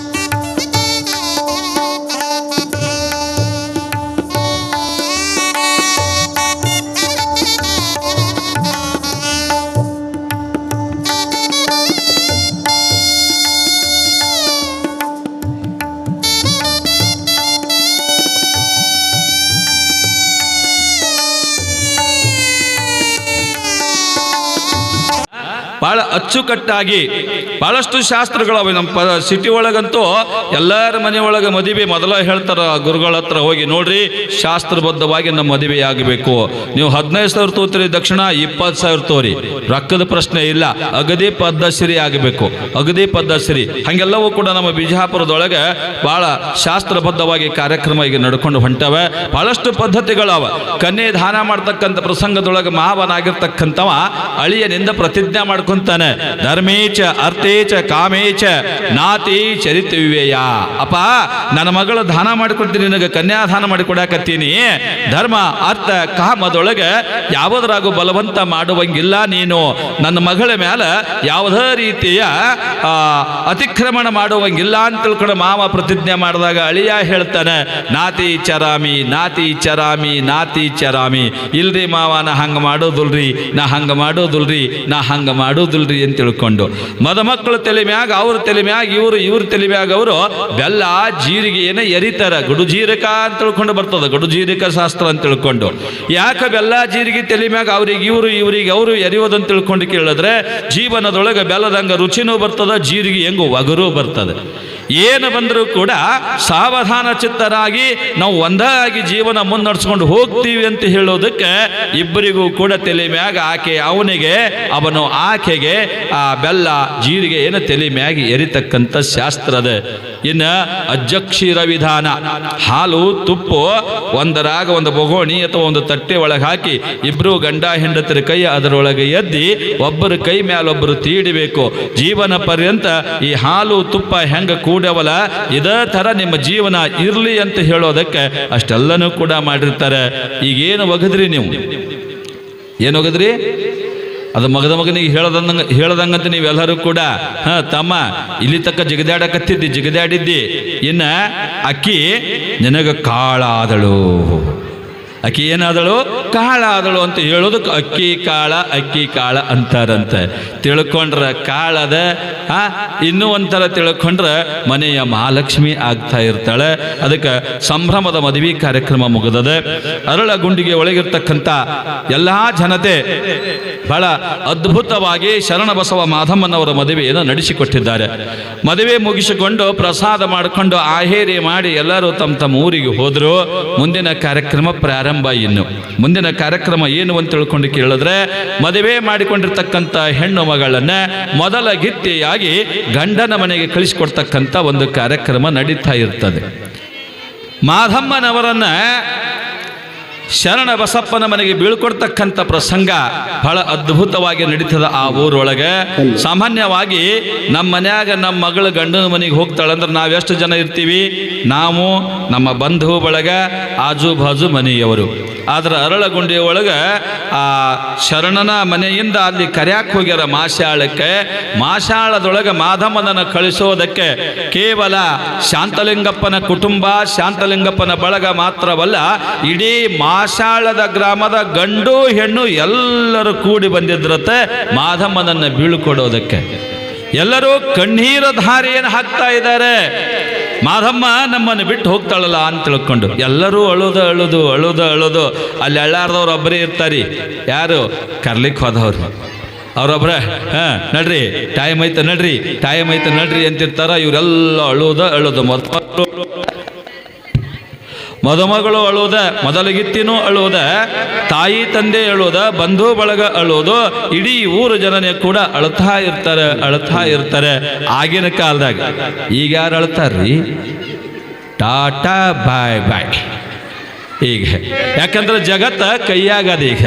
ಭಾಳ ಅಚ್ಚುಕಟ್ಟಾಗಿ ಭಾಳಷ್ಟು ಶಾಸ್ತ್ರಗಳವೆ. ನಮ್ಮ ಸಿಟಿ ಒಳಗಂತೂ ಎಲ್ಲರ ಮನೆ ಒಳಗೆ ಮದುವೆ ಮೊದಲ ಹೇಳ್ತಾರ ಗುರುಗಳ ಹತ್ರ ಹೋಗಿ, ನೋಡ್ರಿ ಶಾಸ್ತ್ರಬದ್ಧವಾಗಿ ನಮ್ಮ ಮದುವೆ ಆಗಬೇಕು. ನೀವು 15,000 ತೋತ್ರಿ ದಕ್ಷಿಣ, 20,000 ತೋರಿ, ರೊಕ್ಕದ ಪ್ರಶ್ನೆ ಇಲ್ಲ. ಅಗದಿ ಪದ್ಧಶ್ರೀ ಆಗಬೇಕು, ಅಗದಿ ಪದ್ಧಶ್ರೀ. ಹಂಗೆಲ್ಲವೂ ಕೂಡ ನಮ್ಮ ಬಿಜಾಪುರದೊಳಗೆ ಭಾಳ ಶಾಸ್ತ್ರಬದ್ಧವಾಗಿ ಕಾರ್ಯಕ್ರಮ ಈಗ ನಡ್ಕೊಂಡು ಹೊಂಟವೆ. ಬಹಳಷ್ಟು ಪದ್ಧತಿಗಳವ. ಕನ್ಯೆ ದಾನ ಮಾಡ್ತಕ್ಕಂಥ ಪ್ರಸಂಗದೊಳಗೆ ಮಾವನಾಗಿರ್ತಕ್ಕಂಥವ ಅಳಿಯನಿಂದ ಪ್ರತಿಜ್ಞೆ ಮಾಡ್ಕೊಂತಾನೆ, ಧರ್ಮೇಚ ಅರ್ಥೇಚ ಕಾಮೇಚ ನಾತಿ ಚರಿತ್ವಿವೇಯ. ಅಪ್ಪ, ನನ್ನ ಮಗಳ ದಾನ ಮಾಡಿಕೊಡ್ತೀನಿ, ನಿನಗೆ ಕನ್ಯಾದಾನ ಮಾಡಿಕೊಡಕತ್ತೀನಿ. ಧರ್ಮ ಅರ್ಥ ಕಾಮದೊಳಗೆ ಯಾವುದರಾಗೂ ಬಲವಂತ ಮಾಡುವಂಗಿಲ್ಲ. ನೀನು ನನ್ನ ಮಗಳ ಮೇಲೆ ಯಾವುದೇ ರೀತಿಯ ಅತಿಕ್ರಮಣ ಮಾಡುವಂಗಿಲ್ಲ ಅಂತ ತಿಳ್ಕೊಂಡು ಮಾವ ಪ್ರತಿಜ್ಞೆ ಮಾಡಿದಾಗ ಅಳಿಯ ಹೇಳ್ತಾನೆ, ನಾತಿ ಚರಾಮಿ ನಾತಿ ಚರಾಮಿ ನಾತಿ ಚರಾಮಿ. ಇಲ್ರಿ ಮಾವ, ನಾ ಹಂಗ ಮಾಡೋದಿಲ್ರಿ, ನಾ ಹಂಗ ಮಾಡೋದಿಲ್ರಿ, ನಾ ಹಂಗ ಮಾಡೋದಿಲ್ರಿ ಅಂತ ತಿಳ್ಕೊಂಡು ಮದುಮಕ್ಕಳು ತಲೆ ಮ್ಯಾಗ ಅವ್ರ ತಲೆ ಮ್ಯಾಗ ಇವ್ರ ತಲೆ ಮ್ಯಾಗ ಅವರು ಬೆಲ್ಲ ಜೀರಿಗೆಯನ್ನ ಎರಿತಾರ. ಗಡುಜೀರಕ ಅಂತ ತಿಳ್ಕೊಂಡು ಬರ್ತದ, ಗಡುಜೀರಕ ಶಾಸ್ತ್ರ ಅಂತ ತಿಳ್ಕೊಂಡು. ಯಾಕೆ ಬೆಲ್ಲ ಜೀರಿಗೆ ತಲೆ ಮ್ಯಾಗ ಅವ್ರಿಗೆ ಇವ್ರಿಗೆ ಅವರು ಎರಿಯೋದಂತ ತಿಳ್ಕೊಂಡು ಕೇಳಿದ್ರೆ, ಜೀವನದೊಳಗೆ ಬೆಲ್ಲದಂಗ ರುಚಿನೂ ಬರ್ತದ, ಜೀರಿಗೆ ಹೆಂಗು ಒಗರೂ ಬರ್ತದೆ. ಏನು ಬಂದರೂ ಕೂಡ ಸಾವಧಾನ ಚಿತ್ತರಾಗಿ ನಾವು ಒಂದಾಗಿ ಜೀವನ ಮುನ್ನಡೆಸ್ಕೊಂಡು ಹೋಗ್ತೀವಿ ಅಂತ ಹೇಳೋದಕ್ಕೆ ಇಬ್ಬರಿಗೂ ಕೂಡ ತಲೆ ಮ್ಯಾಗ ಆಕೆ ಅವನಿಗೆ, ಅವನು ಆಕೆಗೆ ಆ ಬೆಲ್ಲ ಜೀರಿಗೆ ಏನು ತಲೆ ಮ್ಯಾಗ ಎರಿತಕ್ಕಂಥ ಶಾಸ್ತ್ರದ. ಇನ್ನು ಅಜ್ಜಕ್ಷೀರ ವಿಧಾನ, ಹಾಲು ತುಪ್ಪು ಒಂದರಾಗ ಒಂದು ಬೊಗೋಣಿ ಅಥವಾ ಒಂದು ತಟ್ಟೆ ಒಳಗೆ ಹಾಕಿ ಇಬ್ರು ಗಂಡ ಹೆಂಡತರ ಕೈ ಅದರೊಳಗೆ ಎದ್ದಿ ಒಬ್ಬರ ಕೈ ಮೇಲೆ ಒಬ್ಬರು ತೀಡಬೇಕು. ಜೀವನ ಪರ್ಯಂತ ಈ ಹಾಲು ತುಪ್ಪ ಹೆಂಗ ಕೂಡವಲ್ಲ, ಇದೇ ಥರ ನಿಮ್ಮ ಜೀವನ ಇರಲಿ ಅಂತ ಹೇಳೋದಕ್ಕೆ ಅಷ್ಟೆಲ್ಲನೂ ಕೂಡ ಮಾಡಿರ್ತಾರೆ. ಈಗೇನು ಒಗದ್ರಿ ನೀವು? ಏನು ಒಗದ್ರಿ? ಅದು ಮಗನಿಗೆ ಹೇಳದಂಗಂತ ನೀವೆಲ್ಲರೂ ಕೂಡ ತಮ್ಮ ಇಲ್ಲಿ ತಕ್ಕ ಜಿಗದಾಡಿದ್ದಿ ಇನ್ನ ಅಕ್ಕಿ ನಿನಗ ಕಾಳಾದಳು, ಅಕ್ಕಿ ಏನಾದಳು? ಕಾಳಾದಳು ಅಂತ ಹೇಳೋದಕ್ಕೆ ಅಕ್ಕಿ ಕಾಳ ಅಂತಾರಂತೆ. ತಿಳ್ಕೊಂಡ್ರ ಕಾಳದ ಇನ್ನೂ ಒಂಥರ ತಿಳ್ಕೊಂಡ್ರೆ ಮನೆಯ ಮಹಾಲಕ್ಷ್ಮಿ ಆಗ್ತಾ ಇರ್ತಾಳೆ. ಅದಕ್ಕೆ ಸಂಭ್ರಮದ ಮದುವೆ ಕಾರ್ಯಕ್ರಮ ಮುಗಿದದೆ. ಅರಳಗುಂಡಿಗೆ ಒಳಗಿರ್ತಕ್ಕಂಥ ಎಲ್ಲ ಜನತೆ ಬಹಳ ಅದ್ಭುತವಾಗಿ ಶರಣಬಸವ ಮಾಧಮ್ಮನವರ ಮದುವೆಯನ್ನು ನಡೆಸಿಕೊಟ್ಟಿದ್ದಾರೆ. ಮದುವೆ ಮುಗಿಸಿಕೊಂಡು ಪ್ರಸಾದ ಮಾಡಿಕೊಂಡು ಆಹೇರಿ ಮಾಡಿ ಎಲ್ಲರೂ ತಮ್ಮ ಊರಿಗೆ ಹೋದ್ರು. ಮುಂದಿನ ಕಾರ್ಯಕ್ರಮ ಪ್ರಾರಂಭ. ಇನ್ನು ಮುಂದಿನ ಕಾರ್ಯಕ್ರಮ ಏನು ಅಂತ ತಿಳ್ಕೊಂಡು ಕೇಳಿದ್ರೆ, ಮದುವೆ ಮಾಡಿಕೊಂಡಿರ್ತಕ್ಕಂಥ ಹೆಣ್ಣು ಮಗಳನ್ನ ಮೊದಲ ಗಿತ್ತಿಯಾಗಿ ಗಂಡನ ಮನೆಗೆ ಕಳಿಸಿಕೊಡ್ತಕ್ಕಂಥ ಒಂದು ಕಾರ್ಯಕ್ರಮ ನಡೀತಾ ಇರ್ತದೆ. ಮಾಧಮ್ಮನವರನ್ನ ಶರಣ ಬಸಪ್ಪನ ಮನೆಗೆ ಬೀಳ್ಕೊಡ್ತಕ್ಕಂಥ ಪ್ರಸಂಗ ಬಹಳ ಅದ್ಭುತವಾಗಿ ನಡೀತದ ಆ ಊರೊಳಗೆ. ಸಾಮಾನ್ಯವಾಗಿ ನಮ್ಮ ಮನ್ಯಾಗ ನಮ್ಮ ಮಗಳು ಗಂಡನ ಮನೆಗೆ ಹೋಗ್ತಾಳಂದ್ರೆ ನಾವೆಷ್ಟು ಜನ ಇರ್ತೀವಿ? ನಾವು, ನಮ್ಮ ಬಂಧು ಬಳಗ, ಆಜು ಬಾಜು ಮನೆಯವರು. ಆದ್ರೆ ಅರಳಗುಂಡಿ ಒಳಗೆ ಆ ಶರಣನ ಮನೆಯಿಂದ ಅಲ್ಲಿ ಕರ್ಯಾಕ್ ಹೋಗ್ಯಾರ ಮಾಶಾಳಕ್ಕೆ. ಮಾಶಾಳದೊಳಗೆ ಮಾಧಮ್ಮನನ್ನು ಕಳಿಸೋದಕ್ಕೆ ಕೇವಲ ಶಾಂತಲಿಂಗಪ್ಪನ ಕುಟುಂಬ, ಶಾಂತಲಿಂಗಪ್ಪನ ಬಳಗ ಮಾತ್ರವಲ್ಲ, ಇಡೀ ಮಾಶಾಳದ ಗ್ರಾಮದ ಗಂಡು ಹೆಣ್ಣು ಎಲ್ಲರೂ ಕೂಡಿ ಬಂದಿದ್ರತ್ತೆ ಮಾಧಮ್ಮನನ್ನು ಬೀಳ್ಕೊಡೋದಕ್ಕೆ. ಎಲ್ಲರೂ ಕಣ್ಣೀರ ಧಾರೆಯನ್ನು ಹಾಕ್ತಾ ಇದ್ದಾರೆ. ಮಾಧಮ್ಮ ನಮ್ಮನ್ನು ಬಿಟ್ಟು ಹೋಗ್ತಾಳಲ್ಲ ಅಂತ ತಿಳ್ಕೊಂಡು ಎಲ್ಲರೂ ಅಳೋದು. ಅಲ್ಲಿ ಅಳ್ಳಾರ್ದವ್ರು ಒಬ್ಬರೇ ಇರ್ತಾರೆ. ಯಾರು? ಕರ್ಲಿಕ್ಕೆ ಹೋದವ್ರು. ಅವ್ರೊಬ್ರ ನಡ್ರಿ ಟೈಮ್ ಐತೆ ನಡ್ರಿ ಅಂತಿರ್ತಾರ. ಇವರೆಲ್ಲ ಅಳೋದು. ಮದುಮಗಳು ಅಳೋದ, ಮೊದಲಗಿತ್ತಿನೂ ಅಳೋದ, ತಾಯಿ ತಂದೆ ಅಳೋದ, ಬಂಧು ಬಳಗ ಅಳೋದು. ಇಡೀ ಊರು ಜನನೇ ಕೂಡ ಅಳ್ತಾ ಇರ್ತಾರೆ. ಆಗಿನ ಕಾಲದಾಗ ಈಗ ಯಾರು ಅಳ್ತಾರ್ರಿ? ಟಾಟಾ ಬಾಯ್ ಈಗ. ಯಾಕಂದ್ರೆ ಜಗತ್ತ ಕೈಯಾಗದ. ಈಗ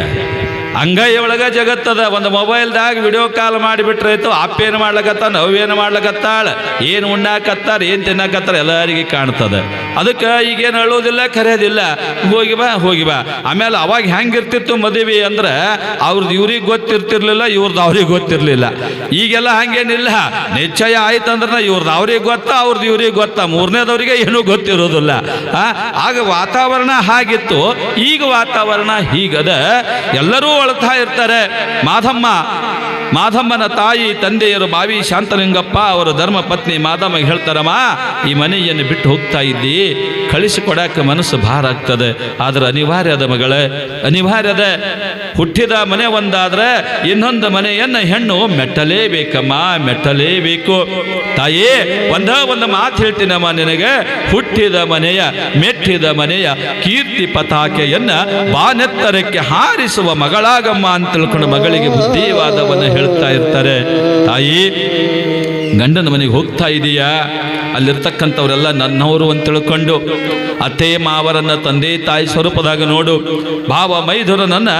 ಅಂಗೈ ಒಳಗೆ ಜಗತ್ತದ. ಒಂದು ಮೊಬೈಲ್ದಾಗ ವಿಡಿಯೋ ಕಾಲ್ ಮಾಡಿಬಿಟ್ರೆ ಆಯ್ತು. ಅಪ್ಪೇನು ಮಾಡ್ಲಕತ್ತಾನ, ನವ್ವೇನು ಮಾಡ್ಲಕತ್ತಾಳ, ಏನು ಉಣ್ಣಾಕತ್ತಾರ, ಏನು ತಿನ್ನಾಕತ್ತಾರ ಎಲ್ಲರಿಗೆ ಕಾಣ್ತದೆ. ಅದಕ್ಕೆ ಈಗೇನು ಅಳೋದಿಲ್ಲ, ಕರೆಯೋದಿಲ್ಲ. ಹೋಗಿ ಬಾ. ಆಮೇಲೆ ಅವಾಗ ಹೆಂಗಿರ್ತಿತ್ತು ಮದುವೆ ಅಂದ್ರೆ ಅವ್ರದ್ದು ಇವ್ರಿಗೆ ಗೊತ್ತಿರ್ತಿರ್ಲಿಲ್ಲ, ಇವ್ರದ್ದು ಅವ್ರಿಗೆ ಗೊತ್ತಿರ್ಲಿಲ್ಲ. ಈಗೆಲ್ಲ ಹಂಗೇನಿಲ್ಲ. ನಿಶ್ಚಯ ಆಯ್ತಂದ್ರೆ ಇವ್ರದ್ದು ಅವ್ರಿಗೆ ಗೊತ್ತಾ, ಅವ್ರದ್ದು ಇವ್ರಿಗೆ ಗೊತ್ತಾ, ಮೂರನೇದವ್ರಿಗೆ ಏನೂ ಗೊತ್ತಿರೋದಿಲ್ಲ. ಆಗ ವಾತಾವರಣ ಹಾಗಿತ್ತು, ಈಗ ವಾತಾವರಣ ಹೀಗದ. ಎಲ್ಲರೂ ಅಳ್ತಾ ಇರ್ತಾರೆ. ಮಾಧಮ್ಮನ ತಾಯಿ ತಂದೆಯರು ಬಾವಿ ಶಾಂತಲಿಂಗಪ್ಪ ಅವರ ಧರ್ಮ ಪತ್ನಿ ಮಾಧಮ್ಮ ಹೇಳ್ತಾರಮ್ಮ, ಈ ಮನೆಯನ್ನು ಬಿಟ್ಟು ಹೋಗ್ತಾ ಇದ್ದಿ, ಕಳಿಸಿಕೊಡಕ್ಕೆ ಮನಸ್ಸು ಭಾರ ಆಗ್ತದೆ. ಆದ್ರೆ ಅನಿವಾರ್ಯದ ಮಗಳೇ, ಅನಿವಾರ್ಯದ. ಹುಟ್ಟಿದ ಮನೆ ಒಂದಾದ್ರೆ ಇನ್ನೊಂದು ಮನೆಯನ್ನು ಹೆಣ್ಣು ಮೆಟ್ಟಲೇಬೇಕು. ತಾಯಿ ಒಂದು ಮಾತು ಹೇಳ್ತೀನಮ್ಮ ನಿನಗೆ, ಹುಟ್ಟಿದ ಮನೆಯ ಮೆಟ್ಟಿದ ಮನೆಯ ಕೀರ್ತಿ ಪತಾಕೆಯನ್ನ ಬಾನೆತ್ತರಕ್ಕೆ ಹಾರಿಸುವ ಮಗಳಾಗಮ್ಮ ಅಂತ ತಿಳ್ಕೊಂಡು ಮಗಳಿಗೆ ಬುದ್ಧಿವಾದವನ್ನು ಹೇಳ್ತಾ ಇರ್ತಾರೆ. ತಾಯಿ, ಗಂಡನ ಮನೆಗೆ ಹೋಗ್ತಾ ಇದೀಯಾ, ಅಲ್ಲಿರ್ತಕ್ಕಂಥವರೆಲ್ಲ ನನ್ನವರು ಅಂತ ತಿಳ್ಕೊಂಡು ಅತ್ತೆ ಮಾವರನ್ನ ತಂದೆ ತಾಯಿ ಸ್ವರೂಪದಾಗ ನೋಡು, ಭಾವ ಮೈದುರನನ್ನ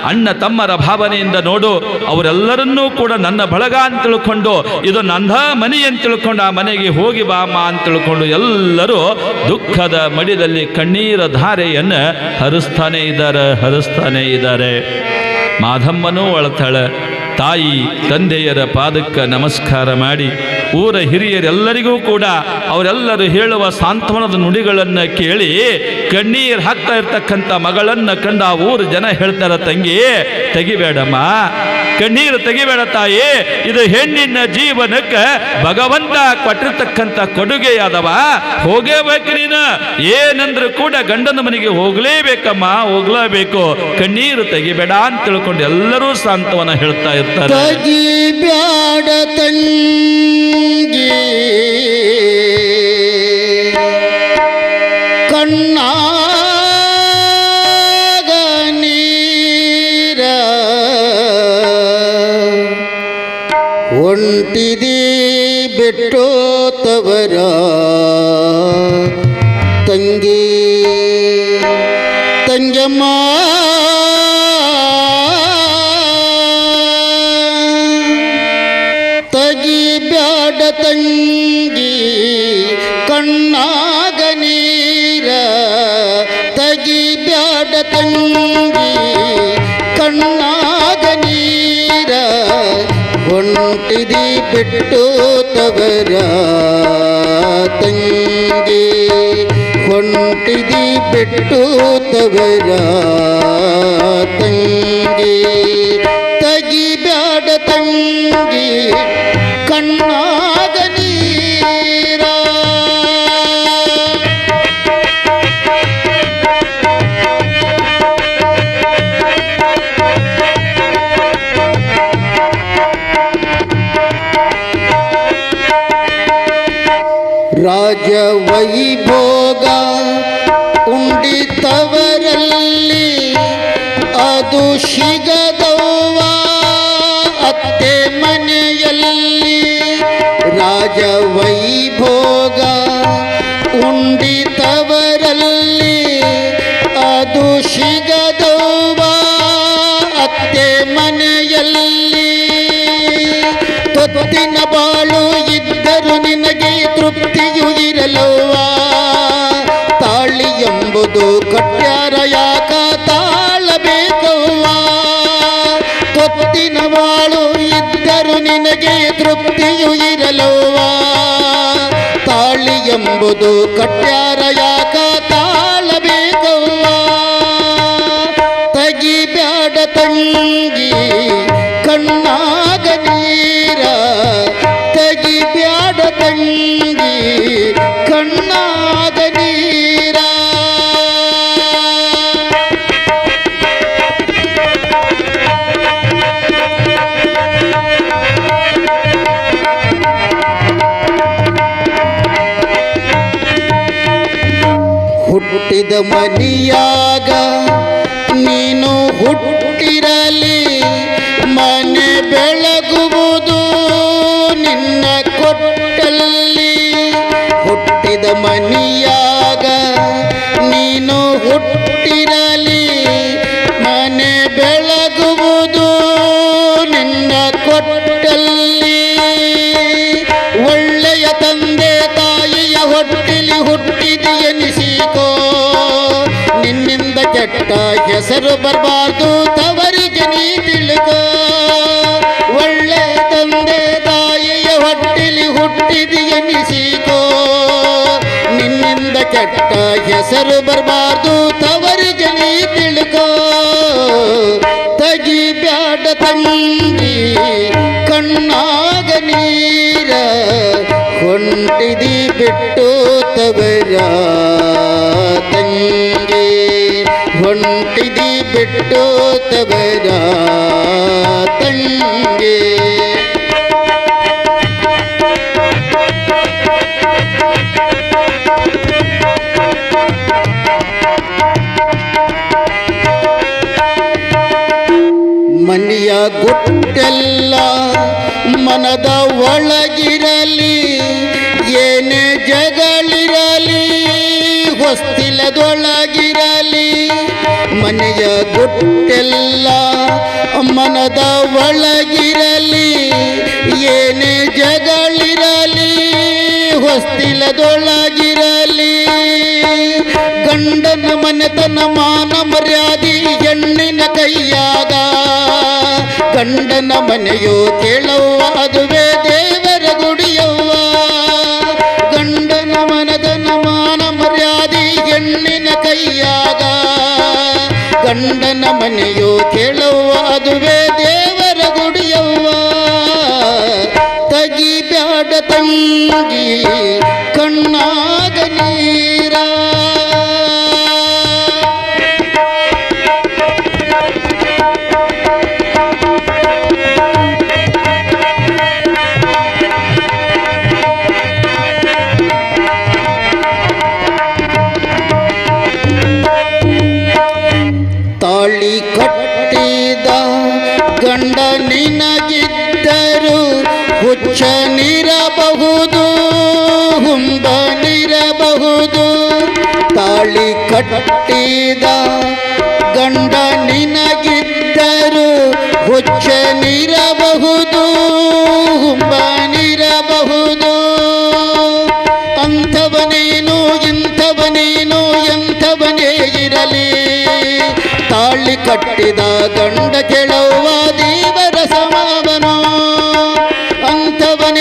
ಅಣ್ಣ ತಮ್ಮರ ಭಾವನೆಯಿಂದ ನೋಡು. ಅವರೆಲ್ಲರನ್ನೂ ಕೂಡ ನನ್ನ ಬಳಗ ಅಂತ ತಿಳ್ಕೊಂಡು ಇದು ನನ್ನ ಮನೆ ಅಂತ ತಿಳ್ಕೊಂಡು ಆ ಮನೆಗೆ ಹೋಗಿ ಬಾಮ ಅಂತ ತಿಳ್ಕೊಂಡು ಎಲ್ಲರೂ ದುಃಖದ ಮಡಿದಲ್ಲಿ ಕಣ್ಣೀರ ಧಾರೆಯನ್ನು ಹರಿಸ್ತಾನೆ ಇದ್ದಾರೆ. ಮಾಧಮ್ಮನೂ ಅಳತಾಳೆ. ತಾಯಿ ತಂದೆಯರ ಪಾದಕ್ಕೆ ನಮಸ್ಕಾರ ಮಾಡಿ ಊರ ಹಿರಿಯರೆಲ್ಲರಿಗೂ ಕೂಡ ಅವರೆಲ್ಲರೂ ಹೇಳುವ ಸಾಂತ್ವನದ ನುಡಿಗಳನ್ನು ಕೇಳಿ ಕಣ್ಣೀರು ಹಾಕ್ತಾ ಇರ್ತಕ್ಕಂಥ ಮಗಳನ್ನು ಕಂಡ ಆ ಊರು ಜನ ಹೇಳ್ತಾರ, ತಂಗಿ ತೆಗಿಬೇಡಮ್ಮ, ಕಣ್ಣೀರು ತೆಗಿಬೇಡ ತಾಯಿ, ಇದು ಹೆಣ್ಣಿನ ಜೀವನಕ್ಕೆ ಭಗವಂತ ಕೊಟ್ಟಿರ್ತಕ್ಕಂಥ ಕೊಡುಗೆಯಾದವ, ಹೋಗೇಬೇಕು ನೀನು, ಏನಂದ್ರೂ ಕೂಡ ಗಂಡನ ಮನೆಗೆ ಹೋಗ್ಲೇಬೇಕಮ್ಮ, ಹೋಗ್ಲೇಬೇಕು, ಕಣ್ಣೀರು ತೆಗಿಬೇಡ ಅಂತ ತಿಳ್ಕೊಂಡು ಎಲ್ಲರೂ ಸಾಂತ್ವನ ಹೇಳ್ತಾ ಇರ್ತಾರೆ.
ತೆಗಿಬೇಡ ತಂಗಿ ಕಣ್ಣಾಗ ನೀರ ಒಂಟಿದಿ ಬಿಟ್ಟೋತವರ ತಂಗಮ್ಮ ತೆಗಿಬ್ಯಾಡ ತಂಗಿ ಕಣ್ಣಾಗ ನೀರ, ತೆಗಿಬ್ಯಾಡ ತಂಗಿ ಕಣ್ಣಾಗ ನೀರ ಬಿಟ್ಟು ತವರ ತಂಗಿ ಹೊಂಟಿದಿ ಬಿಟ್ಟು ತವರ ತಂಗಿ ತಗಿಬ್ಯಾಡ ತಂಗಿ ಕಣ್ಣಾಗ ನೀರ ರಾಜ ವೈಭೋಗ ಉಂಡಿತವರಲ್ಲಿ ಅದು ಸಿಗದವ್ವ ಅತ್ತೆ ಮನೆಯಲ್ಲಿ ರಾಜ ವೈಭೋಗ ಉಂಡಿತವರಲ್ಲಿ ಅದು ಸಿಗದವ್ವ ಅತ್ತೆ ಮನೆಯಲ್ಲಿ ತೊತ್ತಿನ ಬಾಳು ಇದ್ದರು ನಿನಗೆ ತೃಪ್ತಿಯು ಇರಲವ್ವ ತಾಳಿ ಎಂಬುದು ಕಟ್ಯಾರ ಯಾಕ ತಾಳಬೇಕವ್ವ ತೊತ್ತಿನ ಬಾಳು ಇದ್ದರು ನಿನಗೆ ತೃಪ್ತಿಯು ಇರಲವ್ವ ತಾಳಿ ಎಂಬುದು ಕಟ್ಯಾರ ಯಾಕ ತಾಳಬೇಕವ್ವ ತಗಿಬ್ಯಾಡ ತಂಗಿ ಕಣ್ಣಾಗ ನೀರ ತಗಿಬ್ಯಾಡ ತಂಗಿ ಕಣ್ಣಾಗ ನೀರ ಹುಟ್ಟಿದ ಮನಿಯಾಗ ನೀನು ಹುಟ್ಟಿರಲಿ ಮನೆ ಬೆಳಗುವುದು ನಿನ್ನ ಕೊಟ್ಟಲ್ಲಿ ಹುಟ್ಟಿದ ಮನಿಯಾಗ ನೀನು ಹುಟ್ಟಿರಲಿ ಮನೆ ಬೆಳಗುವುದು ನಿನ್ನ ಕೊಟ್ಟಲ್ಲಿ ಒಳ್ಳೆಯ ತಂದೆ ತಾಯಿಯ ಹೊಟ್ಟಿಲಿ ಹುಟ್ಟಿದಿ ಎನಿಸಿಕೋ ನಿನ್ನಿಂದ ಕೆಟ್ಟ ಹೆಸರು ಬರಬಾರ್ದು ತವರಿಗೆ ನೀ ತಿಳ್ಕೋ ಒಳ್ಳೆ ತಂದೆ ತಾಯಿಯ ಹೊಟ್ಟಿಲಿ ಹುಟ್ಟಿದಿ ಎನಿಸಿಕೋ ನಿನ್ನಿಂದ ಕೆಟ್ಟ ಹೆಸರು ಬರಬಾರ್ದು ತವರಿಗೆ ನೀ ತಿಳ್ಕೋ ತಗಿಬ್ಯಾಡ ತಂಗಿ ಕಣ್ಣಾಗ ನೀರ ಹೊಂಟಿದಿ ಬಿಟ್ಟು ತವರ ತಂಗಿ ಹೊಂಟಿದಿ ಬಿಟ್ಟು ತವರ ತಂಗಿ ಮನೆಯ ಗುಟ್ಟೆಲ್ಲ ಮನದ ಒಳಗಿರಲಿ ಏನೇ ಜಗಳಿರಲಿ ಹೊಸ್ತಿಲದೊಳಗಿರಲಿ ಮನೆಯ ಗುಟ್ಟೆಲ್ಲ ಮನದ ಒಳಗಿರಲಿ ಏನೇ ಜಗಳಿರಲಿ ಹೊಸ್ತಿಲದೊಳಗಿರಲಿ ಗಂಡನ ಮನೆತನ ಮಾನ ಮರ್ಯಾದೆ ಹೆಣ್ಣಿನ ಕೈಯಾಗ ಗಂಡನ ಮನೆಯೋ ಕೇಳವ್ವ ಅದುವೇ ದೇವರ ಗುಡಿಯವ್ವ ಗಂಡನ ಮನೆತನ ಮಾನ ಮರ್ಯಾದೆ ಹೆಣ್ಣಿನ ಕೈಯಾಗ ಗಂಡನ ಮನೆಯೋ ಕೇಳವ್ವ ಅದುವೇ ದೇವರ ಗುಡಿಯವ್ವ ತಗಿಬ್ಯಾಡ ತಂಗಿ ಕಣ್ಣಾಗ ನೀರ ತಾಳಿ ಕಟ್ಟಿದ ಗಂಡ ನಿನಗಿದ್ದರು ಹುಚ್ಚನಿರಬಹುದು ಹುಂಬನಿರಬಹುದು ತಾಳಿ ಕಟ್ಟಿದ ಗಂಡ ನಿನಗಿದ್ದರು ಹುಚ್ಚನಿರಬಹುದು ಹುಂಬನಿರಬಹುದು ಅಂಥವನೇನು ಇಂಥವನೇನು ಎಂಥವನೇ ಇರಲಿ ತಾಳಿ ಕಟ್ಟಿದ ಗಂಡ ಕೆಳವ್ವ ದೇವರ ಸಮಾವನು ಅಂಥವನ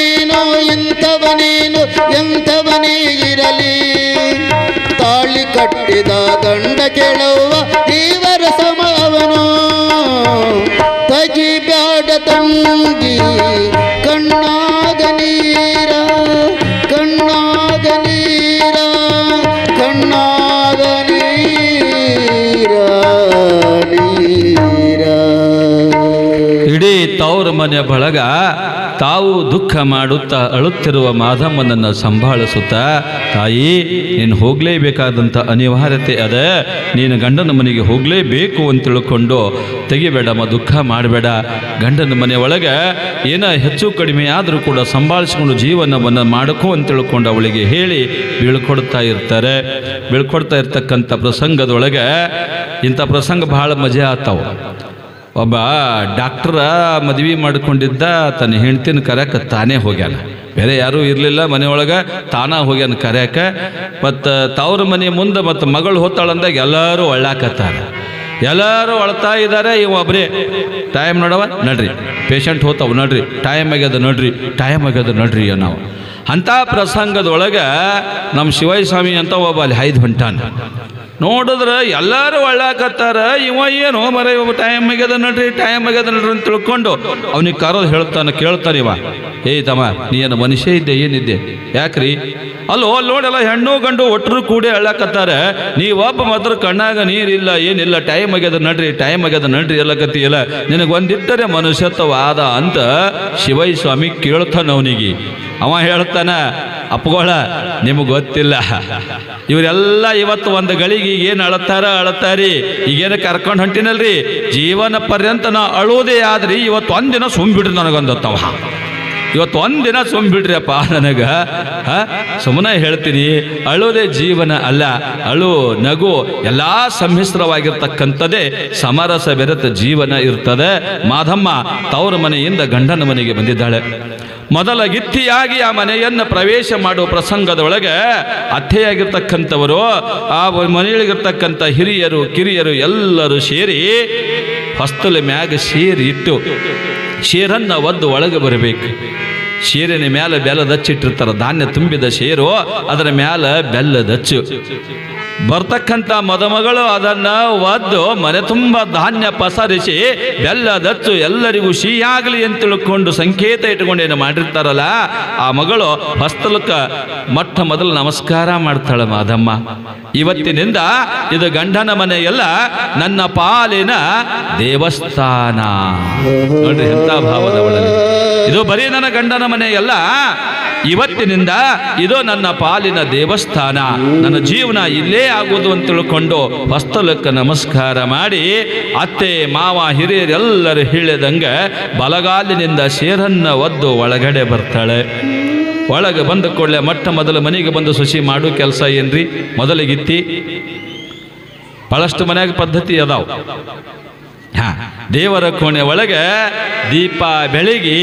ಕಟ್ಟಿದ ದಂಡ ಕೆಳವ ದೇವರ ಸಮವನು ತಗಿ ಬ್ಯಾಡ ತಂಗಿ ಕಣ್ಣಾಗ ನೀರ ಕಣ್ಣಾಗ ನೀರ ಕಣ್ಣಾಗ ನೀರ ನೀರ.
ಇಡೀ ತವರು ಮನೆಯ ಬಳಗ ತಾವು ದುಃಖ ಮಾಡುತ್ತಾ ಅಳುತ್ತಿರುವ ಮಾಧಮ್ಮನನ್ನು ಸಂಭಾಳಿಸುತ್ತಾ, ತಾಯಿ ನೀನು ಹೋಗಲೇಬೇಕಾದಂಥ ಅನಿವಾರ್ಯತೆ ಅದ, ನೀನು ಗಂಡನ ಮನೆಗೆ ಹೋಗಲೇಬೇಕು ಅಂತ ತಿಳ್ಕೊಂಡು ತೆಗಿಬೇಡಮ್ಮ, ದುಃಖ ಮಾಡಬೇಡ, ಗಂಡನ ಮನೆ ಒಳಗೆ ಏನೋ ಹೆಚ್ಚು ಕಡಿಮೆ ಆದರೂ ಕೂಡ ಸಂಭಾಳಿಸ್ಕೊಂಡು ಜೀವನವನ್ನು ಮಾಡಕೋ ಅಂತ ತಿಳ್ಕೊಂಡು ಅವಳಿಗೆ ಹೇಳಿ ಬೀಳ್ಕೊಡ್ತಾ ಇರ್ತಾರೆ. ಬೀಳ್ಕೊಡ್ತಾ ಇರ್ತಕ್ಕಂಥ ಪ್ರಸಂಗದೊಳಗೆ ಇಂಥ ಪ್ರಸಂಗ ಭಾಳ ಮಜಾ ಆಗ್ತಾವೆ. ಒಬ್ಬ ಡಾಕ್ಟ್ರ ಮದುವೆ ಮಾಡ್ಕೊಂಡಿದ್ದ, ತನ್ನ ಹೆಂಡ್ತಿನ ಕರ್ಯಾಕ ತಾನೇ ಹೋಗ್ಯಾನ, ಬೇರೆ ಯಾರೂ ಇರಲಿಲ್ಲ ಮನೆಯೊಳಗೆ, ತಾನ ಹೋಗ್ಯಾನ ಕರ್ಯಾಕ. ಮತ್ತು ತವ್ರ ಮನೆ ಮುಂದೆ ಮತ್ತು ಮಗಳು ಹೊತ್ತಾಳಂದಾಗ ಎಲ್ಲರೂ ಒಳ್ಳಾಕತ್ತಾರೆ, ಎಲ್ಲರೂ ಅಳ್ತಾ ಇದ್ದಾರೆ. ಇವ ಒಬ್ಬರೇ ಟೈಮ್ ನೋಡವ ನಡ್ರಿ, ಪೇಷಂಟ್ ಹೋತಾವ ನಡ್ರಿ, ಟೈಮ್ ಆಗ್ಯದ ನಡ್ರಿ, ಟೈಮ್ ಆಗ್ಯದ ನಡ್ರಿ ನಾವು. ಅಂಥ ಪ್ರಸಂಗದೊಳಗೆ ನಮ್ಮ ಶಿವಯ್ಯ ಸ್ವಾಮಿ ಅಂತ ಒಬ್ಬ ಅಲ್ಲಿ 5 ಹೊಂಟಾನ. ನೋಡಿದ್ರೆ ಎಲ್ಲರೂ ಒಳ್ಳಾಕತ್ತಾರ, ಇವ ಏನು ಮರ ಇವ ಟೈಮ್ ಆಗ್ಯದ ನಡ್ರಿ, ಟೈಮ್ ಆಗ್ಯದ ನಡ್ರಿ ಅಂತ ತಿಳ್ಕೊಂಡು ಅವನಿಗೆ ಕರೋದು ಹೇಳ್ತಾನೆ, ಕೇಳ್ತಾನೆ ಇವ, ಏಯ್ ತಮ್ಮ ನೀ ಏನು ಮನುಷ್ಯ ಇದ್ದೆ, ಏನಿದ್ದೆ, ಯಾಕ್ರಿ? ಅಲ್ಲೋ ಅಲ್ಲಿ ನೋಡೆಲ್ಲ ಹೆಣ್ಣು ಗಂಡು ಒಟ್ಟರು ಕೂಡಿ ಅಳ್ಳಾಕತ್ತಾರೆ, ನೀವೊಬ್ಬ ಮಾತ್ರ ಕಣ್ಣಾಗ ನೀರಿಲ್ಲ ಏನಿಲ್ಲ, ಟೈಮ್ ಆಗ್ಯದ ನಡ್ರಿ, ಟೈಮ್ ಆಗ್ಯದ ನಡ್ರಿ ಎಲ್ಲಕತ್ತಿಯಲ್ಲ, ನಿನಗೊಂದಿಟ್ಟರೆ ಮನುಷ್ಯತ್ವವಾದ ಅಂತ ಶಿವಯ್ಯ ಸ್ವಾಮಿ ಕೇಳ್ತಾನ ಅವನಿಗೆ. ಅವ ಹೇಳ್ತಾನ, ಅಪ್ಪಗೋಳ ನಿಮಗೆ ಗೊತ್ತಿಲ್ಲ, ಇವರೆಲ್ಲ ಇವತ್ತು ಒಂದು ಗಳಿಗೆ ಏನು ಅಳತಾರಿ, ಈಗೇನು ಕರ್ಕೊಂಡು ಹೊಂಟಿನಲ್ರಿ, ಜೀವನ ಪರ್ಯಂತ ನಾ ಅಳುವುದೇ ಆದ್ರಿ, ಇವತ್ತು ಒಂದಿನ ಸುಮ್ಬಿಡ್ರಿ ನನಗೊಂದತ್ತವ, ಇವತ್ತು ಒಂದಿನ ಸುಮ್ಬಿಡ್ರಿ ಅಪ್ಪ ನನಗೆ, ಸುಮ್ಮನೆ ಹೇಳ್ತೀನಿ, ಅಳುವುದೇ ಜೀವನ ಅಲ್ಲ, ಅಳು ನಗು ಎಲ್ಲ ಸಮ್ಮಿಶ್ರವಾಗಿರ್ತಕ್ಕಂಥದ್ದೇ ಸಮರಸ ಬೆರೆತ ಜೀವನ ಇರ್ತದೆ. ಮಾಧಮ್ಮ ತವರು ಮನೆಯಿಂದ ಗಂಡನ ಮನೆಗೆ ಬಂದಿದ್ದಾಳೆ. ಮೊದಲ ಗಿತ್ತಿಯಾಗಿ ಆ ಮನೆಯನ್ನು ಪ್ರವೇಶ ಮಾಡುವ ಪ್ರಸಂಗದೊಳಗೆ ಅತ್ತೆಯಾಗಿರ್ತಕ್ಕಂಥವರು, ಆ ಮನೆಯೊಳಗಿರ್ತಕ್ಕಂಥ ಹಿರಿಯರು ಕಿರಿಯರು ಎಲ್ಲರೂ ಸೇರಿ ಹೊಸ್ತಲ ಮ್ಯಾಗ ಶೇರಿ ಇಟ್ಟು ಶೇರನ್ನು ಒದ್ದು ಒಳಗೆ ಬರಬೇಕು. ಶೇರಿನ ಮೇಲೆ ಬೆಲ್ಲದಚ್ಚಿಟ್ಟಿರ್ತಾರೆ, ಧಾನ್ಯ ತುಂಬಿದ ಶೇರು, ಅದರ ಮೇಲೆ ಬೆಲ್ಲದಚ್ಚು. ಬರ್ತಕ್ಕಂಥ ಮದುಮಗಳು ಅದನ್ನು ಒದ್ದು ಮನೆ ತುಂಬ ಧಾನ್ಯ ಪಸರಿಸಿ ಬೆಲ್ಲದಚ್ಚು ಎಲ್ಲರಿಗೂ ಸಿಹಿಯಾಗಲಿ ಅಂತ ತಿಳ್ಕೊಂಡು ಸಂಕೇತ ಇಟ್ಕೊಂಡು ಏನು ಮಾಡಿರ್ತಾರಲ್ಲ, ಆ ಮಗಳು ಹಸ್ತಲಕ್ಕೆ ಮೊಟ್ಟ ಮೊದಲು ನಮಸ್ಕಾರ ಮಾಡ್ತಾಳೆ ಮಾಧಮ್ಮ. ಇವತ್ತಿನಿಂದ ಇದು ಗಂಡನ ಮನೆಯಲ್ಲ, ನನ್ನ ಪಾಲಿನ ದೇವಸ್ಥಾನ. ನೋಡ್ರಿ ಎಂಥ ಭಾವದ ಒಳಗೆ, ಇದು ಬರೀ ನನ್ನ ಗಂಡನ ಮನೆಯಲ್ಲ, ಇವತ್ತಿನಿಂದ ಇದು ನನ್ನ ಪಾಲಿನ ದೇವಸ್ಥಾನ, ನನ್ನ ಜೀವನ ಇಲ್ಲೇ ಆಗುವುದು ಅಂತ ತಿಳ್ಕೊಂಡು ಹಸ್ತಲಕ್ಕೆ ನಮಸ್ಕಾರ ಮಾಡಿ ಅತ್ತೆ ಮಾವ ಹಿರಿಯರೆಲ್ಲರೂ ಹೇಳಿದಂಗೆ ಬಲಗಾಲಿನಿಂದ ಶೇರನ್ನ ಒದ್ದು ಒಳಗಡೆ ಬರ್ತಾಳೆ. ಒಳಗೆ ಬಂದ ಕೂಡಲೇ ಮೊಟ್ಟ ಮೊದಲು ಮನೆಗೆ ಬಂದು ಶುಚಿ ಮಾಡೋ ಕೆಲಸ ಏನ್ರಿ? ಮೊದಲಿಗಿತ್ತಿ ಬಹಳಷ್ಟು ಮನೆಯಾಗ ಪದ್ಧತಿ ಅದಾವ. ದೇವರ ಕೋಣೆ ಒಳಗೆ ದೀಪ ಬೆಳಗಿ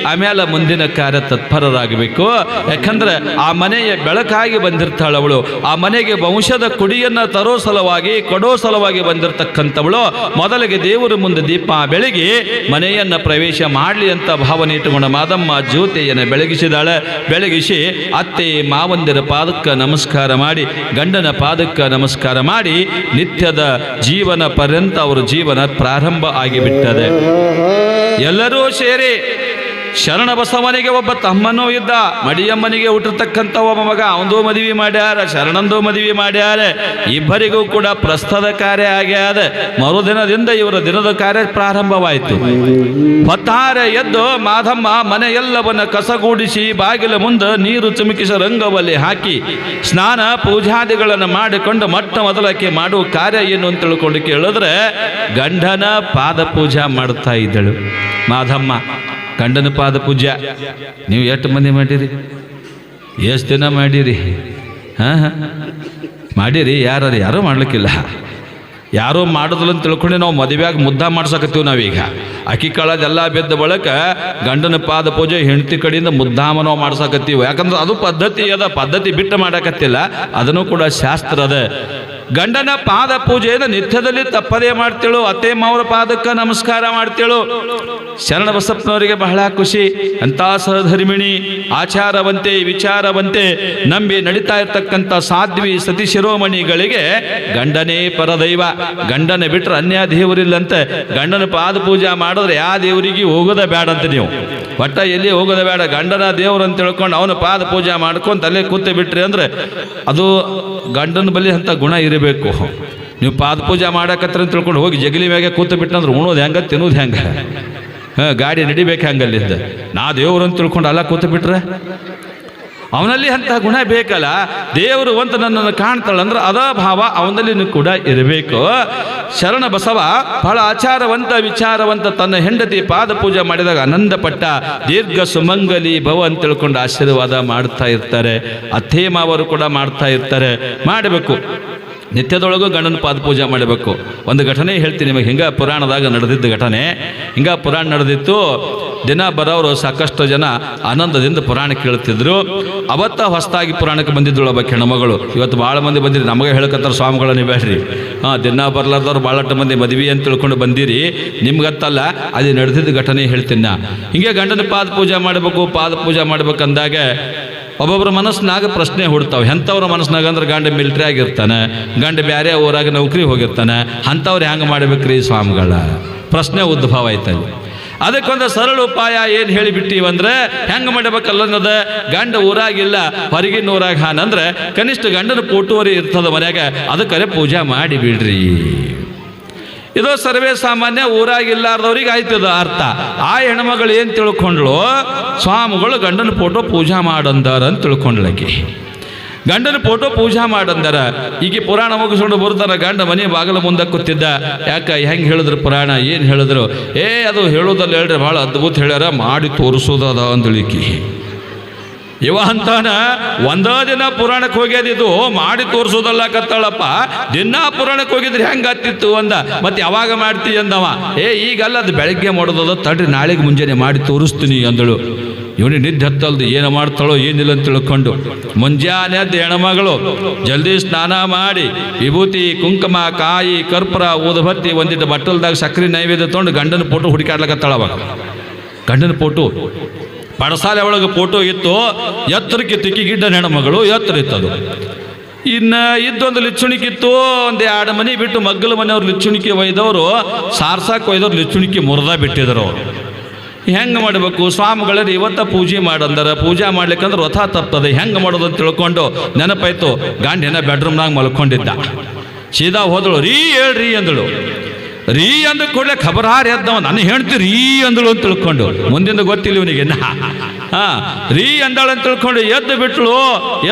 ಆಮೇಲೆ ಮುಂದಿನ ಕಾರ್ಯ ತತ್ಪರರಾಗಬೇಕು. ಯಾಕಂದ್ರೆ ಆ ಮನೆಯ ಬೆಳಕಾಗಿ ಬಂದಿರ್ತಾಳೆ ಅವಳು, ಆ ಮನೆಗೆ ವಂಶದ ಕುಡಿಯನ್ನು ತರೋ ಸಲುವಾಗಿ ಕೊಡೋ ಸಲುವಾಗಿ ಬಂದಿರತಕ್ಕಂಥವಳು ಮೊದಲಿಗೆ ದೇವರ ಮುಂದೆ ದೀಪ ಬೆಳಗಿ ಮನೆಯನ್ನು ಪ್ರವೇಶ ಮಾಡಲಿ ಅಂತ ಭಾವನೆ ಇಟ್ಟುಕೊಂಡ ಮಾದಮ್ಮ ಜ್ಯೋತಿಯನ್ನು ಬೆಳಗಿಸಿದಾಳೆ. ಬೆಳಗಿಸಿ ಅತ್ತೆ ಮಾವಂದಿರ ಪಾದಕ್ಕೆ ನಮಸ್ಕಾರ ಮಾಡಿ, ಗಂಡನ ಪಾದಕ್ಕೆ ನಮಸ್ಕಾರ ಮಾಡಿ, ನಿತ್ಯದ ಜೀವನ ಪರ್ಯಂತ ಅವರ ಜೀವನ ಪ್ರಾರಂಭ ಆಗಿಬಿಟ್ಟದೆ. ಎಲ್ಲರೂ ಸೇರಿ ಶರಣ ಬಸವನಿಗೆ ಒಬ್ಬ ತಮ್ಮನೂ ಇದ್ದ, ಮಡಿಯಮ್ಮನಿಗೆ ಹುಟ್ಟಿರ್ತಕ್ಕಂಥ ಒಬ್ಬ ಮಗ, ಅವನದು ಮದುವೆ ಮಾಡ್ಯಾರ, ಶರಣಂದು ಮದುವೆ ಮಾಡ್ಯಾರ. ಇಬ್ಬರಿಗೂ ಕೂಡ ಪ್ರಸ್ಥದ ಕಾರ್ಯ ಆಗ್ಯಾದ. ಮರುದಿನದಿಂದ ಇವರ ದಿನದ ಕಾರ್ಯ ಪ್ರಾರಂಭವಾಯಿತು. ಹೊತ್ತಾರೆ ಎದ್ದು ಮಾಧಮ್ಮ ಮನೆಯೆಲ್ಲವನ್ನ ಕಸಗೂಡಿಸಿ ಬಾಗಿಲ ಮುಂದೆ ನೀರು ಚಿಮುಕಿಸ ರಂಗವಲ್ಲಿ ಹಾಕಿ ಸ್ನಾನ ಪೂಜಾದಿಗಳನ್ನು ಮಾಡಿಕೊಂಡು ಮೊಟ್ಟ ಮೊದಲಕ್ಕೆ ಮಾಡುವ ಕಾರ್ಯ ಏನು ಅಂತ ತಿಳ್ಕೊಂಡು ಕೇಳಿದ್ರೆ ಗಂಡನ ಪಾದ ಪೂಜಾ ಮಾಡ್ತಾ ಇದ್ದಳು ಮಾಧಮ್ಮ. ಗಂಡನ ಪಾದ ಪೂಜೆ ನೀವು ಎಷ್ಟು ಮಂದಿ ಮಾಡಿರಿ? ಎಷ್ಟು ದಿನ ಮಾಡಿರಿ? ಮಾಡಿರಿ? ಯಾರೂ ಮಾಡ್ಲಿಕ್ಕಿಲ್ಲ. ಯಾರೋ ಮಾಡೋದಿಲ್ಲ ಅಂತ ತಿಳ್ಕೊಂಡು ನಾವು ಮದುವೆಯಾಗಿ ಮುದ್ದ ಮಾಡ್ಸಕತ್ತೀವಿ. ನಾವೀಗ ಅಕ್ಕಿ ಕಾಳದೆಲ್ಲ ಬಿದ್ದ ಬಳಕ ಗಂಡನ ಪಾದ ಪೂಜೆ ಹೆಂಡತಿ ಕಡೆಯಿಂದ ಮುದ್ದಾಮ ನಾವು ಮಾಡ್ಸಕತ್ತೀವಿ. ಯಾಕಂದ್ರೆ ಅದು ಪದ್ಧತಿ ಅದ, ಪದ್ಧತಿ ಬಿಟ್ಟು ಮಾಡಕತ್ತಿಲ್ಲ, ಅದನ್ನು ಕೂಡ ಶಾಸ್ತ್ರ ಅದ. ಗಂಡನ ಪಾದ ಪೂಜೆಯನ್ನು ನಿತ್ಯದಲ್ಲಿ ತಪ್ಪದೇ ಮಾಡ್ತೇಳು. ಅತ್ತೆ ಮಾವರ ಪಾದಕ್ಕೆ ನಮಸ್ಕಾರ ಮಾಡ್ತೇಳು. ಶರಣ ಬಸಪ್ಪನವರಿಗೆ ಬಹಳ ಖುಷಿ. ಅಂತ ಸಹಧರ್ಮಿಣಿ, ಆಚಾರವಂತೆ, ವಿಚಾರವಂತೆ ನಂಬಿ ನಡೀತಾ ಇರ್ತಕ್ಕಂಥ ಸಾಧ್ವಿ ಸತಿ ಶಿರೋಮಣಿಗಳಿಗೆ ಗಂಡನೇ ಪರದೈವ. ಗಂಡನ ಬಿಟ್ಟರೆ ಅನ್ಯ ದೇವರಿಲ್ಲಂತೆ. ಗಂಡನ ಪಾದ ಪೂಜೆ ಮಾಡಿದ್ರೆ ಯಾವ ದೇವರಿಗೆ ಹೋಗೋದ ಬೇಡ ಅಂತ ನೀವು. ಒಟ್ಟ ಎಲ್ಲಿ ಹೋಗೋದ ಬೇಡ, ಗಂಡನ ದೇವರು ಅಂತ ತಿಳ್ಕೊಂಡು ಅವನ ಪಾದ ಪೂಜೆ ಮಾಡ್ಕೊಂಡು ಅಲ್ಲೇ ಕೂತೆ ಬಿಟ್ರಿ ಅಂದ್ರೆ ಅದು ಗಂಡನ ಬಳಿ ಅಂತ ಗುಣ ಇರಬೇಕು. ನೀವು ಪಾದ ಪೂಜೆ ಮಾಡಕತ್ರ ಅಂತ ತಿಳ್ಕೊಂಡು ಹೋಗಿ ಜಗಲಿ ಮ್ಯಾಗೆ ಕೂತು ಬಿಟ್ಟಂದ್ರೆ ಉಣೋದು ಹೆಂಗೆ, ತಿನ್ನೋದು ಹೆಂಗೆ, ಗಾಡಿ ನಡಿಬೇಕು ಹೆಂಗಲ್ಲಿಂದ. ನಾ ದೇವರು ಅಂತ ತಿಳ್ಕೊಂಡು ಅಲ್ಲ ಕೂತು ಬಿಟ್ರೆ ಅವನಲ್ಲಿ ಅಂತ ಗುಣ ಬೇಕಲ್ಲ. ದೇವರು ಅಂತ ನನ್ನನ್ನು ಕಾಣ್ತಾಳಂದ್ರೆ ಅದ ಭಾವ ಅವನಲ್ಲಿ ಕೂಡ ಇರಬೇಕು. ಶರಣ ಬಸವ ಬಹಳ ಆಚಾರವಂತ, ವಿಚಾರವಂತ. ತನ್ನ ಹೆಂಡತಿ ಪಾದ ಪೂಜೆ ಮಾಡಿದಾಗ ಆನಂದ ಪಟ್ಟ. ದೀರ್ಘ ಸುಮಂಗಲಿ ಭವ ಅಂತ ತಿಳ್ಕೊಂಡು ಆಶೀರ್ವಾದ ಮಾಡ್ತಾ ಇರ್ತಾರೆ. ಅತ್ತೆ ಮಾವರು ಕೂಡ ಮಾಡ್ತಾ ಇರ್ತಾರೆ. ಮಾಡಬೇಕು. ನಿತ್ಯದೊಳಗೂ ಗಂಡನ ಪಾದ ಪೂಜೆ ಮಾಡಬೇಕು. ಒಂದು ಘಟನೆ ಹೇಳ್ತೀನಿ ನಿಮಗೆ. ಹಿಂಗ ಪುರಾಣದಾಗ ನಡೆದಿದ್ದ ಘಟನೆ. ಹಿಂಗ ಪುರಾಣ ನಡೆದಿತ್ತು. ದಿನ ಬರೋರು ಸಾಕಷ್ಟು ಜನ ಆನಂದದಿಂದ ಪುರಾಣ ಕೇಳ್ತಿದ್ರು. ಅವತ್ತ ಹೊಸದಾಗಿ ಪುರಾಣಕ್ಕೆ ಬಂದಿದ್ದಳು ಒಬ್ಬ ಹೆಣ್ಮಗಳು. ಇವತ್ತು ಭಾಳ ಮಂದಿ ಬಂದಿರಿ, ನಮಗೆ ಹೇಳ್ಕತ್ತಾರ ಸ್ವಾಮಿಗಳ ನೀವು ಬೇಡ್ರಿ. ದಿನ ಬರ್ಲಾರ್ದವ್ರು ಭಾಳಷ್ಟು ಮಂದಿ ಮದುವೆ ಅಂತ ತಿಳ್ಕೊಂಡು ಬಂದಿರಿ. ನಿಮ್ಗತ್ತಲ್ಲ ಅದು ನಡೆದಿದ್ದ ಘಟನೆ ಹೇಳ್ತೀನಿ ನಾ. ಹಿಂಗೆ ಗಂಡನ ಪಾದ ಪೂಜೆ ಮಾಡಬೇಕು, ಪಾದ ಪೂಜೆ ಮಾಡ್ಬೇಕಂದಾಗ ಒಬ್ಬೊಬ್ಬರ ಮನಸ್ಸಿನಾಗ ಪ್ರಶ್ನೆ ಹುಡ್ತಾವೆ. ಎಂಥವ್ರ ಮನಸ್ಸಿನಾಗ ಅಂದ್ರೆ ಗಂಡ ಮಿಲಿಟ್ರಿ ಆಗಿರ್ತಾನೆ, ಗಂಡ ಬೇರೆ ಊರಾಗ ನೌಕರಿ ಹೋಗಿರ್ತಾನೆ. ಅಂಥವ್ರು ಹೆಂಗೆ ಮಾಡ್ಬೇಕ್ರಿ ಸ್ವಾಮಿಗಳ ಪ್ರಶ್ನೆ ಉದ್ಭವ ಆಯ್ತಲ್ಲಿ. ಅದಕ್ಕೊಂದು ಸರಳ ಉಪಾಯ ಏನು ಹೇಳಿಬಿಟ್ಟಿವಂದ್ರೆ ಹೆಂಗೆ ಮಾಡಬೇಕಲ್ಲ ಅನ್ನೋದು. ಗಂಡ ಊರಾಗಿಲ್ಲ, ಹೊರಗಿನ ಊರಾಗ ಹಾನಂದ್ರೆ ಕನಿಷ್ಠ ಗಂಡನ ಪೋಟುವರಿ ಇರ್ತದ ಮನ್ಯಾಗ, ಅದಕ್ಕರೆ ಪೂಜೆ ಮಾಡಿ ಬಿಡ್ರಿ. ಇದು ಸರ್ವೇ ಸಾಮಾನ್ಯ, ಊರಾಗಿಲ್ಲಾರ್ದವ್ರಿಗೆ ಆಯ್ತದ ಅರ್ಥ. ಆ ಹೆಣ್ಮಗಳು ಏನು ತಿಳ್ಕೊಂಡ್ಳು, ಸ್ವಾಮಿಗಳು ಗಂಡನ ಫೋಟೋ ಪೂಜಾ ಮಾಡಂದಾರ ಅಂತ ತಿಳ್ಕೊಂಡ್ಲಕ್ಕಿ. ಗಂಡನ ಫೋಟೋ ಪೂಜಾ ಮಾಡಂದಾರ. ಈಗ ಪುರಾಣ ಮುಗಿಸ್ಕೊಂಡು ಬರ್ತಾರ. ಗಂಡ ಮನೆ ಬಾಗಿಲ ಮುಂದೆ ಕೂತಿದ್ದ. ಯಾಕೆ ಹೆಂಗೆ ಹೇಳಿದ್ರು ಪುರಾಣ, ಏನು ಹೇಳಿದ್ರು? ಅದು ಹೇಳೋದಲ್ಲ ಹೇಳ್ರಿ, ಭಾಳ ಅದ್ಭುತ ಹೇಳ್ಯಾರ, ಮಾಡಿ ತೋರಿಸೋದದ ಅಂದಳಿಕಿ. ಇವ ಅಂತಾನ ಒಂದೇ ದಿನ ಪುರಾಣಕ್ಕೆ ಹೋಗ್ಯದಿದ್ದು ಮಾಡಿ ತೋರಿಸೋದಲ್ಲ ಕತ್ತಾಳಪ್ಪ. ದಿನ ಪುರಾಣಕ್ಕೆ ಹೋಗಿದ್ರೆ ಹೆಂಗೆ ಹತ್ತಿತ್ತು ಅಂದ. ಮತ್ತೆ ಯಾವಾಗ ಮಾಡ್ತೀವಿ ಅಂದವ. ಈಗಲ್ಲ, ಅದು ಬೆಳಗ್ಗೆ ಮಾಡೋದದ, ತಡ್ರಿ ನಾಳೆಗೆ ಮುಂಜಾನೆ ಮಾಡಿ ತೋರಿಸ್ತೀನಿ ಅಂದಳು. ಇವನಿಗೆ ನಿದ್ದೆ ಹತ್ತಲ್ದು ಏನು ಮಾಡ್ತಾಳೋ ಏನಿಲ್ಲ ಅಂತ ತಿಳ್ಕೊಂಡು ಮುಂಜಾನೆ ಎದ್ದು ಹೆಣ್ಮಗಳು ಜಲ್ದಿ ಸ್ನಾನ ಮಾಡಿ ವಿಭೂತಿ, ಕುಂಕುಮ, ಕಾಯಿ, ಕರ್ಪೂರ, ಊದುಬತ್ತಿ, ಒಂದಿಟ್ಟು ಬಟ್ಟಲ್ದಾಗ ಸಕ್ಕರೆ ನೈವೇದ್ಯ ತೊಗೊಂಡು ಗಂಡನ ಫೋಟೋ ಹುಡುಕಾಡ್ಲಕತ್ತಾಳ. ಅವಾಗ ಗಂಡನ ಫೋಟೋ ಪಡಸಾಲೆ ಒಳಗೆ ಫೋಟೋ ಇತ್ತು. ಎತ್ತರಕ್ಕೆ ತಿಕ್ಕಿಗಿಡ್ಡ ಹೆಣ್ಮಗಳು ಎತ್ತರ ಇತ್ತದು. ಇನ್ನು ಇದ್ದೊಂದು ಲಿಚ್ಚುಣಿಕಿತ್ತು. ಒಂದು 2 ಮನೆ ಬಿಟ್ಟು ಮಗ್ಗಲ ಮನೆಯವ್ರು ಲಿಚ್ಚುಣಿಕೆ ಒಯ್ದವರು ಸಾರ್ಸಾಕ್ ಒಯ್ದವ್ರು ಲಿಚ್ಚುಣಿಕೆ ಮುರಿದ ಬಿಟ್ಟಿದ್ರು. ಅವರು ಹೆಂಗೆ ಮಾಡಬೇಕು? ಸ್ವಾಮಿಗಳನ್ನ ಇವತ್ತ ಪೂಜೆ ಮಾಡಂದಾರ. ಪೂಜೆ ಮಾಡ್ಲಿಕ್ಕಂದ್ರೆ ವ್ರತ ತಪ್ತದೆ. ಹೆಂಗೆ ಮಾಡೋದು ಅಂತ ತಿಳ್ಕೊಂಡು ನೆನಪಾಯ್ತು. ಗಂಡಿನ ಬೆಡ್ರೂಮ್ನಾಗ ಮಲ್ಕೊಂಡಿದ್ದ. ಸೀದಾ ಹೋದಳು. ರೀ ಹೇಳ್ರಿ ಅಂದಳು. ರೀ ಅಂದ ಕೂಡಲೇ ಖಬರಾರ್ ಎದ್ದವ. ನಾನು ಹೇಳ್ತಿ ರೀ ಅಂದಳು ಅಂತ ತಿಳ್ಕೊಂಡು. ಮುಂದಿಂದ ಗೊತ್ತಿಲ್ಲ ಇವನಿಗೆ. ರೀ ಅಂದಾಳು ಅಂತ ತಿಳ್ಕೊಂಡು ಎದ್ದು ಬಿಟ್ಳು.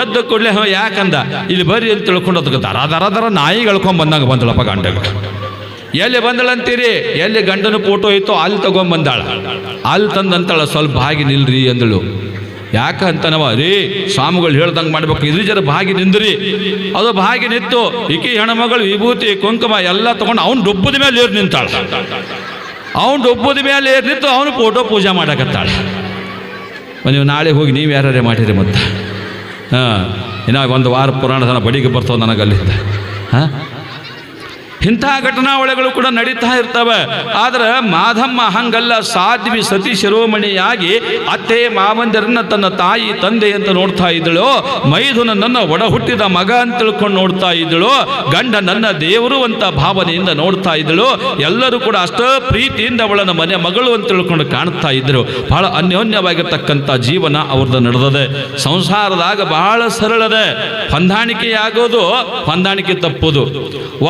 ಎದ್ದು ಕೂಡಲೇ ಯಾಕಂದ, ಇಲ್ಲಿ ಬರ್ರಿ ಅಂತ ತಿಳ್ಕೊಂಡು ಅದಕ್ಕೆ ದರ ದರ ದರ ನಾಯಿ ಎಳ್ಕೊಂಡ್ ಬಂದಾಗ ಬಂದಳಪ್ಪ ಗಂಡಗ. ಎಲ್ಲಿ ಬಂದಳಂತೀರಿ? ಎಲ್ಲಿ ಗಂಡನ ಫೋಟೋ ಇತ್ತು ಅಲ್ಲಿ ತಗೊಂಬಂದಾಳ. ಅಲ್ಲಿ ತಂದಂತಾಳ. ಸ್ವಲ್ಪ ಭಾಗಿ ನಿಲ್ರಿ ಅಂದಳು. ಯಾಕಂತನವ, ರೀ ಸ್ವಾಮಿಗಳು ಹೇಳ್ದಂಗೆ ಮಾಡ್ಬೇಕು, ಇದ್ರ ಜರ ಭಾಗಿ ನಿಂದ್ರಿ. ಅದು ಭಾಗಿ ನಿಂತು ಈಕಿ ಹೆಣ್ಮಗಳು ವಿಭೂತಿ, ಕುಂಕುಮ ಎಲ್ಲ ತಗೊಂಡು ಅವ್ನು ಡೊಬ್ಬದ ಮೇಲೆ ಏರ್ ನಿಂತಾಳ. ಅವ್ನು ಡೊಬ್ಬದ ಮೇಲೆ ಏರ್ ನಿಂತು ಅವನು ಫೋಟೋ ಪೂಜೆ ಮಾಡಕತ್ತಾಳ. ನೀವು ನಾಳೆ ಹೋಗಿ ನೀವು ಯಾರೇ ಮಾಡಿರಿ ಮತ್ತೆ. ಇನ್ನು 1 ವಾರ ಪುರಾಣದನ ಬಡಿಗೆ ಬರ್ತವೆ ನನಗಲ್ಲಿಂದ. ಇಂಥ ಘಟನಾವಳಿಗಳು ಕೂಡ ನಡೀತಾ ಇರ್ತವೆ. ಆದ್ರೆ ಮಾಧಮ್ಮ ಹಂಗಲ್ಲ. ಸಾಧ್ವಿ ಸತಿ ಶಿರೋಮಣಿಯಾಗಿ ಅತ್ತೆ ಮಾವಂದಿರನ್ನ ತನ್ನ ತಾಯಿ ತಂದೆ ಅಂತ ನೋಡ್ತಾ ಇದ್ದಳು. ಮೈದುನ ನನ್ನ ಒಡ ಹುಟ್ಟಿದ ಮಗ ಅಂತ ತಿಳ್ಕೊಂಡು ನೋಡ್ತಾ ಇದ್ದಳು. ಗಂಡ ನನ್ನ ದೇವರು ಅಂತ ಭಾವನೆಯಿಂದ ನೋಡ್ತಾ ಇದ್ದಳು. ಎಲ್ಲರೂ ಕೂಡ ಅಷ್ಟೇ ಪ್ರೀತಿಯಿಂದ ಅವಳನ್ನ ಮನೆ ಮಗಳು ಅಂತ ತಿಳ್ಕೊಂಡು ಕಾಣ್ತಾ ಇದ್ರು. ಬಹಳ ಅನ್ಯೋನ್ಯವಾಗಿರ್ತಕ್ಕಂಥ ಜೀವನ ಅವ್ರದ್ದು ನಡೆದದೆ. ಸಂಸಾರದಾಗ ಬಹಳ ಸರಳದೆ. ಹೊಂದಾಣಿಕೆಯಾಗೋದು, ಹೊಂದಾಣಿಕೆ ತಪ್ಪೋದು.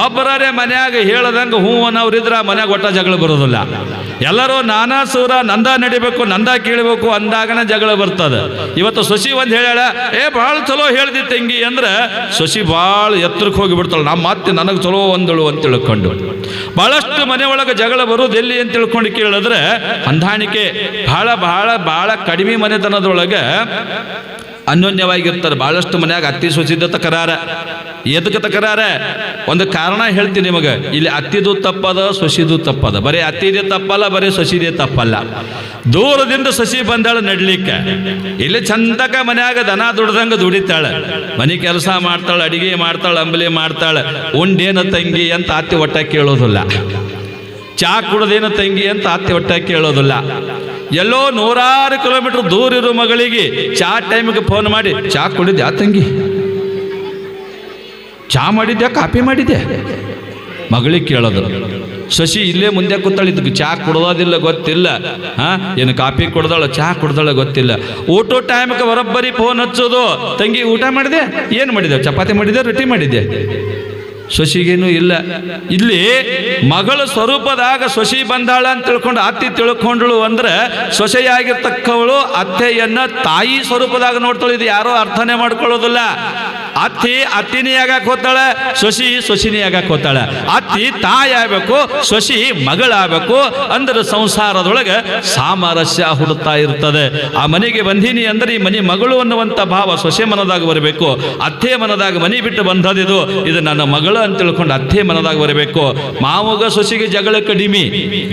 ಒಬ್ಬರೇ ಮನ್ಯಾಗ ಹೇಳದಂಗೆ ಹೂ ಅನ್ನೋರಿದ್ರ ಮನ್ಯಾಗ ಒಟ್ಟ ಜಗಳ ಬರೋದಿಲ್ಲ. ಎಲ್ಲರೂ ನಾನಾ ಸೂರ ನಂದ ನಡಿಬೇಕು, ನಂದ ಕೇಳಬೇಕು ಅಂದಾಗನ ಜಗಳ ಬರ್ತದೆ. ಇವತ್ತು ಸೊಸಿ ಒಂದು ಹೇಳ್ಯಾಳ, ಭಾಳ ಚಲೋ ಹೇಳ್ದಿ ತಂಗಿ ಅಂದ್ರೆ ಸೊಸಿ ಭಾಳ ಎತ್ತರಕ್ಕೆ ಹೋಗಿ ಬಿಡ್ತಾಳೆ. ನಮ್ಮ ಮತ್ತೆ ನನಗೆ ಚಲೋ ಒಂದಳು ಅಂತ ತಿಳ್ಕೊಂಡು ಭಾಳಷ್ಟು ಮನೆ ಒಳಗೆ ಜಗಳ ಬರೋದು ಎಲ್ಲಿ ಅಂತ ತಿಳ್ಕೊಂಡು ಕೇಳಿದ್ರೆ ಹೊಂದಾಣಿಕೆ ಬಹಳ ಬಹಳ ಬಹಳ ಕಡಿಮೆ ಮನೆತನದೊಳಗೆ ಅನ್ಯೋನ್ಯವಾಗಿರ್ತಾರೆ. ಭಾಳಷ್ಟು ಮನ್ಯಾಗ ಅತ್ತಿ ಸೊಸಿದ್ದ ತಕರಾರ. ಎದಕ್ಕೆ ತಕರಾರ? ಒಂದು ಕಾರಣ ಹೇಳ್ತೀನಿ ನಿಮಗೆ. ಇಲ್ಲಿ ಅತ್ತಿದು ತಪ್ಪದ, ಸೊಸಿದು ತಪ್ಪದ. ಬರೀ ಅತ್ತಿದೇ ತಪ್ಪಲ್ಲ, ಬರೀ ಸೊಸಿದೇ ತಪ್ಪಲ್ಲ. ದೂರದಿಂದ ಸೊಸಿ ಬಂದಾಳ ನಡ್ಲಿಕ್ಕೆ. ಇಲ್ಲಿ ಚಂದಕ ಮನ್ಯಾಗ ದನ ದುಡ್ದಂಗ ದುಡಿತಾಳೆ, ಮನೆ ಕೆಲಸ ಮಾಡ್ತಾಳೆ, ಅಡಿಗೆ ಮಾಡ್ತಾಳೆ, ಅಂಬಲಿ ಮಾಡ್ತಾಳೆ. ಉಂಡೇನ ತಂಗಿ ಅಂತ ಅತ್ತಿ ಒಟ್ಟ ಕೇಳೋದಿಲ್ಲ. ಚಾ ಕುಡ್ದೇನ ತಂಗಿ ಅಂತ ಅತ್ತಿ ಒಟ್ಟ ಕೇಳೋದಿಲ್ಲ. ಎಲ್ಲೋ 100 ಕಿಲೋಮೀಟರ್ ದೂರ ಇರೋ ಮಗಳಿಗೆ ಚಾ ಟೈಮಿಗೆ ಫೋನ್ ಮಾಡಿ, ಚಾ ಕುಡಿದ್ಯಾ ತಂಗಿ? ಚಾ ಮಾಡಿದ್ಯಾ, ಕಾಫಿ ಮಾಡಿದ್ಯಾ? ಮಗಳಿಗೆ ಕೇಳೋದು. ಶಶಿ ಇಲ್ಲೇ ಮುಂದೆ ಕೂತಾಳಿದ್ದಕ್ಕೆ ಚಾ ಕುಡ್ದೋದಿಲ್ಲ ಗೊತ್ತಿಲ್ಲ, ಏನು ಕಾಫಿ ಕುಡ್ದಾಳ, ಚಾ ಕುಡ್ದಾಳ ಗೊತ್ತಿಲ್ಲ. ಊಟ ಟೈಮ್ಗೆ ಬರೋಬ್ಬರಿ ಫೋನ್ ಹಚ್ಚೋದು, ತಂಗಿ ಊಟ ಮಾಡಿದೆ, ಏನು ಮಾಡಿದೆ? ಚಪಾತಿ ಮಾಡಿದೆ, ರೊಟ್ಟಿ ಮಾಡಿದ್ದೆ? ಸೊಸಿಗೇನು ಇಲ್ಲ. ಇಲ್ಲಿ ಮಗಳ ಸ್ವರೂಪದಾಗ ಸೊಸಿ ಬಂದಾಳ ಅಂತ ತಿಳ್ಕೊಂಡು ಅತ್ತಿ ತಿಳ್ಕೊಂಡಳು ಅಂದ್ರೆ ಸೊಸೆಯಾಗಿರ್ತಕ್ಕವಳು ಅತ್ತೆಯನ್ನ ತಾಯಿ ಸ್ವರೂಪದಾಗ ನೋಡ್ತಾಳೆ. ಇದು ಯಾರೋ ಅರ್ಥನೇ ಮಾಡ್ಕೊಳ್ಳೋದಿಲ್ಲ. ಅತ್ತಿನಿ ಆಗಕ್ಕೆ ಹೋಗ್ತಾಳೆ, ಸೊಸಿನಿ ಆಗಕ್ಕೆ ಹೋಗ್ತಾಳೆ. ಅತ್ತಿ ತಾಯಿ ಆಗ್ಬೇಕು, ಸೊಸಿ ಮಗಳಾಗಬೇಕು. ಅಂದ್ರೆ ಸಂಸಾರದೊಳಗೆ ಸಾಮರಸ್ಯ ಹುಡುತ್ತಾ ಇರ್ತದೆ. ಆ ಮನೆಗೆ ಬಂದೀನಿ ಅಂದ್ರೆ ಈ ಮನೆ ಮಗಳು ಅನ್ನುವಂಥ ಭಾವ ಸೊಸೆ ಮನದಾಗ ಬರಬೇಕು. ಅತ್ತೆ ಮನದಾಗ ಮನೆ ಬಿಟ್ಟು ಬಂದದಿದು, ಇದು ನನ್ನ ಮಗಳು ಅಂತ ತಿಳ್ಕೊಂಡು ಅತ್ತೆ ಮನದಾಗ ಬರಬೇಕು. ಮಾವಗ ಸೊಸಿಗೆ ಜಗಳ ಕಡಿಮೆ,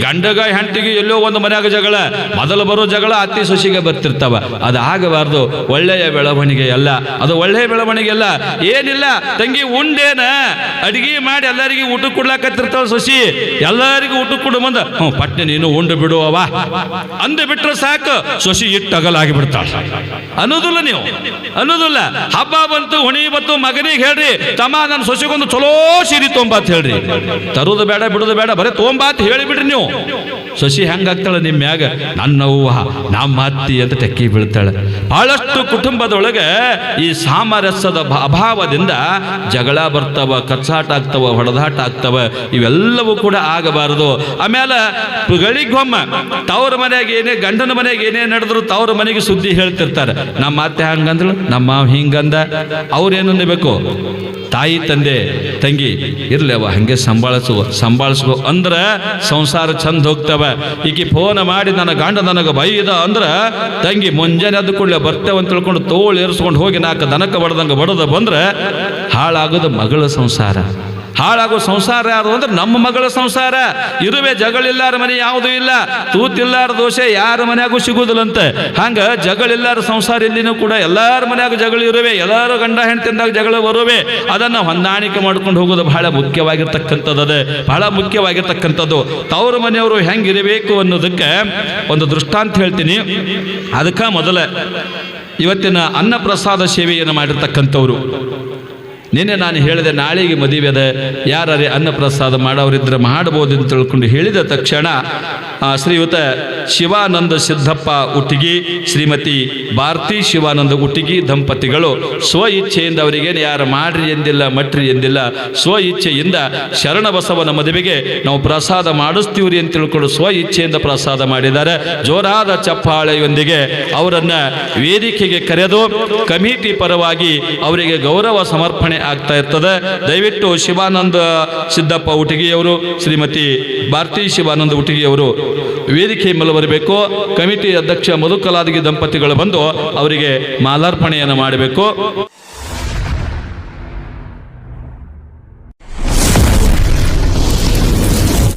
ಗಂಡಗ ಹೆಂಡತಿಗೆ ಎಲ್ಲೋ ಒಂದು ಮನ್ಯಾಗ ಜಗಳ. ಮೊದಲು ಬರೋ ಜಗಳ ಅತ್ತಿ ಸೊಸಿಗೆ ಬರ್ತಿರ್ತಾವ. ಅದು ಆಗಬಾರ್ದು. ಒಳ್ಳೆಯ ಬೆಳವಣಿಗೆ ಅಲ್ಲ ಅದು, ಒಳ್ಳೆಯ ಬೆಳವಣಿಗೆ ಅಲ್ಲ. ಏನಿಲ್ಲ ತಂಗಿ ಉಂಡೇನ, ಅಡಿಗೆ ಮಾಡಿ ಎಲ್ಲರಿಗೂ ಊಟ ಕೊಡ್ಲಾಕತ್ತಿರ್ತಾಳ ಸೊಸಿ. ಎಲ್ಲರಿಗೂ ಊಟ ಕೊಡು ಮುಂದ ಪಟ್ನೆ ನೀನು ಉಂಡು ಬಿಡುವವ ಅಂದು ಬಿಟ್ರೆ ಸಾಕು, ಸೊಸಿ ಇಟ್ಟಗಲಾಗಿ ಬಿಡ್ತಾಳ. ಅನ್ನೋದಿಲ್ಲ ನೀವು, ಅನ್ನೋದಿಲ್ಲ. ಹಬ್ಬ ಬಂತು, ಹುಣಿ ಬಂತು, ಮಗನಿಗೆ ಹೇಳ್ರಿ, ತಮ್ಮ ನನ್ನ ಸೊಸಿಗೊಂದು ಚಲೋ ಸೀರೆ ತೊಂಬಾತ್ ಹೇಳ್ರಿ. ತರುದು ಬೇಡ, ಬಿಡುದು ಬೇಡ, ಬರೀ ತೊಂಬಾತ್ ಹೇಳಿಬಿಡ್ರಿ ನೀವು. ಸೊಸಿ ಹೆಂಗಾಗ್ತಾಳೆ ನಿಮ್ಮ ಮ್ಯಾಗ? ನನ್ನವ್ವ ನಮ್ಮ ಅತ್ತಿ ಅಂತ ಟೆಕ್ಕಿ ಬೀಳ್ತಾಳೆ. ಬಹಳಷ್ಟು ಕುಟುಂಬದೊಳಗೆ ಈ ಸಾಮರಸ್ಯದ ಅಭಾವದಿಂದ ಜಗಳ ಬರ್ತಾವ, ಕಚ್ಚಾಟ ಆಗ್ತಾವ, ಹೊಡೆದಾಟ ಆಗ್ತಾವ. ಇವೆಲ್ಲವೂ ಕೂಡ ಆಗಬಾರದು. ಆಮೇಲೆ ಗಳಿಗೊಮ್ಮ ತವ್ರ ಮನೆಯಾಗ ಏನೇ, ಗಂಡನ ಮನೆಯಾಗ ಏನೇ ನಡೆದ್ರು ತವ್ರ ಮನೆಗೆ ಸುದ್ದಿ ಹೇಳ್ತಿರ್ತಾರೆ. ನಮ್ಮ ಅತ್ತೆ ಹಂಗಂದ್ಳು, ನಮ್ಮ ಮಾವ ಹಿಂಗಂದ. ಅವ್ರೇನನ್ಬೇಕು? ತಾಯಿ ತಂದೆ ತಂಗಿ ಇರ್ಲವ ಹಂಗೆ ಸಂಭಾಳಿಸುವ ಅಂದ್ರೆ ಸಂಸಾರ ಚಂದ ಹೋಗ್ತವ. ಈಕಿ ಫೋನ್ ಮಾಡಿ ನನ್ನ ಗಂಡ ನನಗೆ ಬೈದ ಅಂದ್ರೆ ತಂಗಿ ಮುಂಜಾನೆ ಅದ್ದು ಕೂಡಲೇ ಬರ್ತೇವೆ ಅಂತ ತಿಳ್ಕೊಂಡು ತೋಳು ಏರಿಸ್ಕೊಂಡು ಹೋಗಿ 4 ದನಕ್ಕೆ ಬಡ್ದಂಗೆ ಬಡದ ಬಂದ್ರೆ ಹಾಳಾಗೋದು ಮಗಳ ಸಂಸಾರ. ಹಾಳಾಗೋ ಸಂಸಾರ ಯಾರು ಅಂದ್ರೆ ನಮ್ಮ ಮಗಳ ಸಂಸಾರ. ಇರುವೆ ಜಗಳಿಲ್ಲಾರ ಮನೆ ಯಾವುದೂ ಇಲ್ಲ, ತೂತಿಲ್ಲಾರ ದೋಷೆ ಯಾರ ಮನೆಯಾಗೂ ಸಿಗುವುದಿಲ್ಲಂತೆ. ಹಂಗ ಜಗಳಿಲ್ಲಾರ ಸಂಸಾರ ಇಲ್ಲಿನೂ ಕೂಡ ಎಲ್ಲಾರ ಮನೆಯಾಗ ಜಗಳ ಇರುವೆ, ಎಲ್ಲರೂ ಗಂಡ ಹೆಂಡತಿಂದಾಗ ಜಗಳ ಬರುವೆ. ಅದನ್ನು ಹೊಂದಾಣಿಕೆ ಮಾಡ್ಕೊಂಡು ಹೋಗೋದು ಬಹಳ ಮುಖ್ಯವಾಗಿರ್ತಕ್ಕಂಥದ್ದು. ಬಹಳ ಮುಖ್ಯವಾಗಿರ್ತಕ್ಕಂಥದ್ದು ತವರು ಮನೆಯವರು ಹೆಂಗಿರಬೇಕು ಅನ್ನೋದಕ್ಕೆ ಒಂದು ದೃಷ್ಟಾಂತ ಹೇಳ್ತೀನಿ. ಅದಕ್ಕೆ ಮೊದಲ ಇವತ್ತಿನ ಅನ್ನಪ್ರಸಾದ ಸೇವೆಯನ್ನು ಮಾಡಿರ್ತಕ್ಕಂಥವ್ರು. ನಿನ್ನೆ ನಾನು ಹೇಳಿದೆ ನಾಳೆಗೆ ಮದುವೆ ಅದ, ಯಾರೇ ಅನ್ನಪ್ರಸಾದ ಮಾಡೋರಿದ್ರೆ ಮಾಡ್ಬೋದು ಅಂತ ತಿಳ್ಕೊಂಡು ಹೇಳಿದ ತಕ್ಷಣ ಶ್ರೀಯುತ ಶಿವಾನಂದ ಸಿದ್ದಪ್ಪ ಉಟ್ಟಿಗಿ, ಶ್ರೀಮತಿ ಭಾರತಿ ಶಿವಾನಂದ ಉಟ್ಟಿಗಿ ದಂಪತಿಗಳು ಸ್ವ ಇಚ್ಛೆಯಿಂದ ಅವರಿಗೆ ಯಾರು ಮಾಡ್ರಿ ಎಂದಿಲ್ಲ, ಮಟ್ರಿ ಎಂದಿಲ್ಲ, ಸ್ವ ಇಚ್ಛೆಯಿಂದ ಶರಣಬಸವನ ಮದುವೆಗೆ ನಾವು ಪ್ರಸಾದ ಮಾಡಿಸ್ತೀವ್ರಿ ಅಂತ ತಿಳ್ಕೊಂಡು ಸ್ವ ಇಚ್ಛೆಯಿಂದ ಪ್ರಸಾದ ಮಾಡಿದ್ದಾರೆ. ಜೋರಾದ ಚಪ್ಪಾಳೆಯೊಂದಿಗೆ ಅವರನ್ನ ವೇದಿಕೆಗೆ ಕರೆದು ಕಮಿಟಿ ಪರವಾಗಿ ಅವರಿಗೆ ಗೌರವ ಸಮರ್ಪಣೆ ಆಗ್ತಾ ಇರ್ತದೆ. ದಯವಿಟ್ಟು ಶಿವಾನಂದ ಸಿದ್ದಪ್ಪ ಉಟ್ಟಿಗಿಯವರು, ಶ್ರೀಮತಿ ಭಾರತಿ ಶಿವಾನಂದ ಉಟ್ಟಿಗಿಯವರು ವೇದಿಕೆ ಮೇಲೆ ಬರಬೇಕು. ಕಮಿಟಿ ಅಧ್ಯಕ್ಷ ಮಧುಕಲಾದಗಿ ದಂಪತಿಗಳು ಬಂದು ಅವರಿಗೆ ಮಾಲಾರ್ಪಣೆಯನ್ನು ಮಾಡಬೇಕು.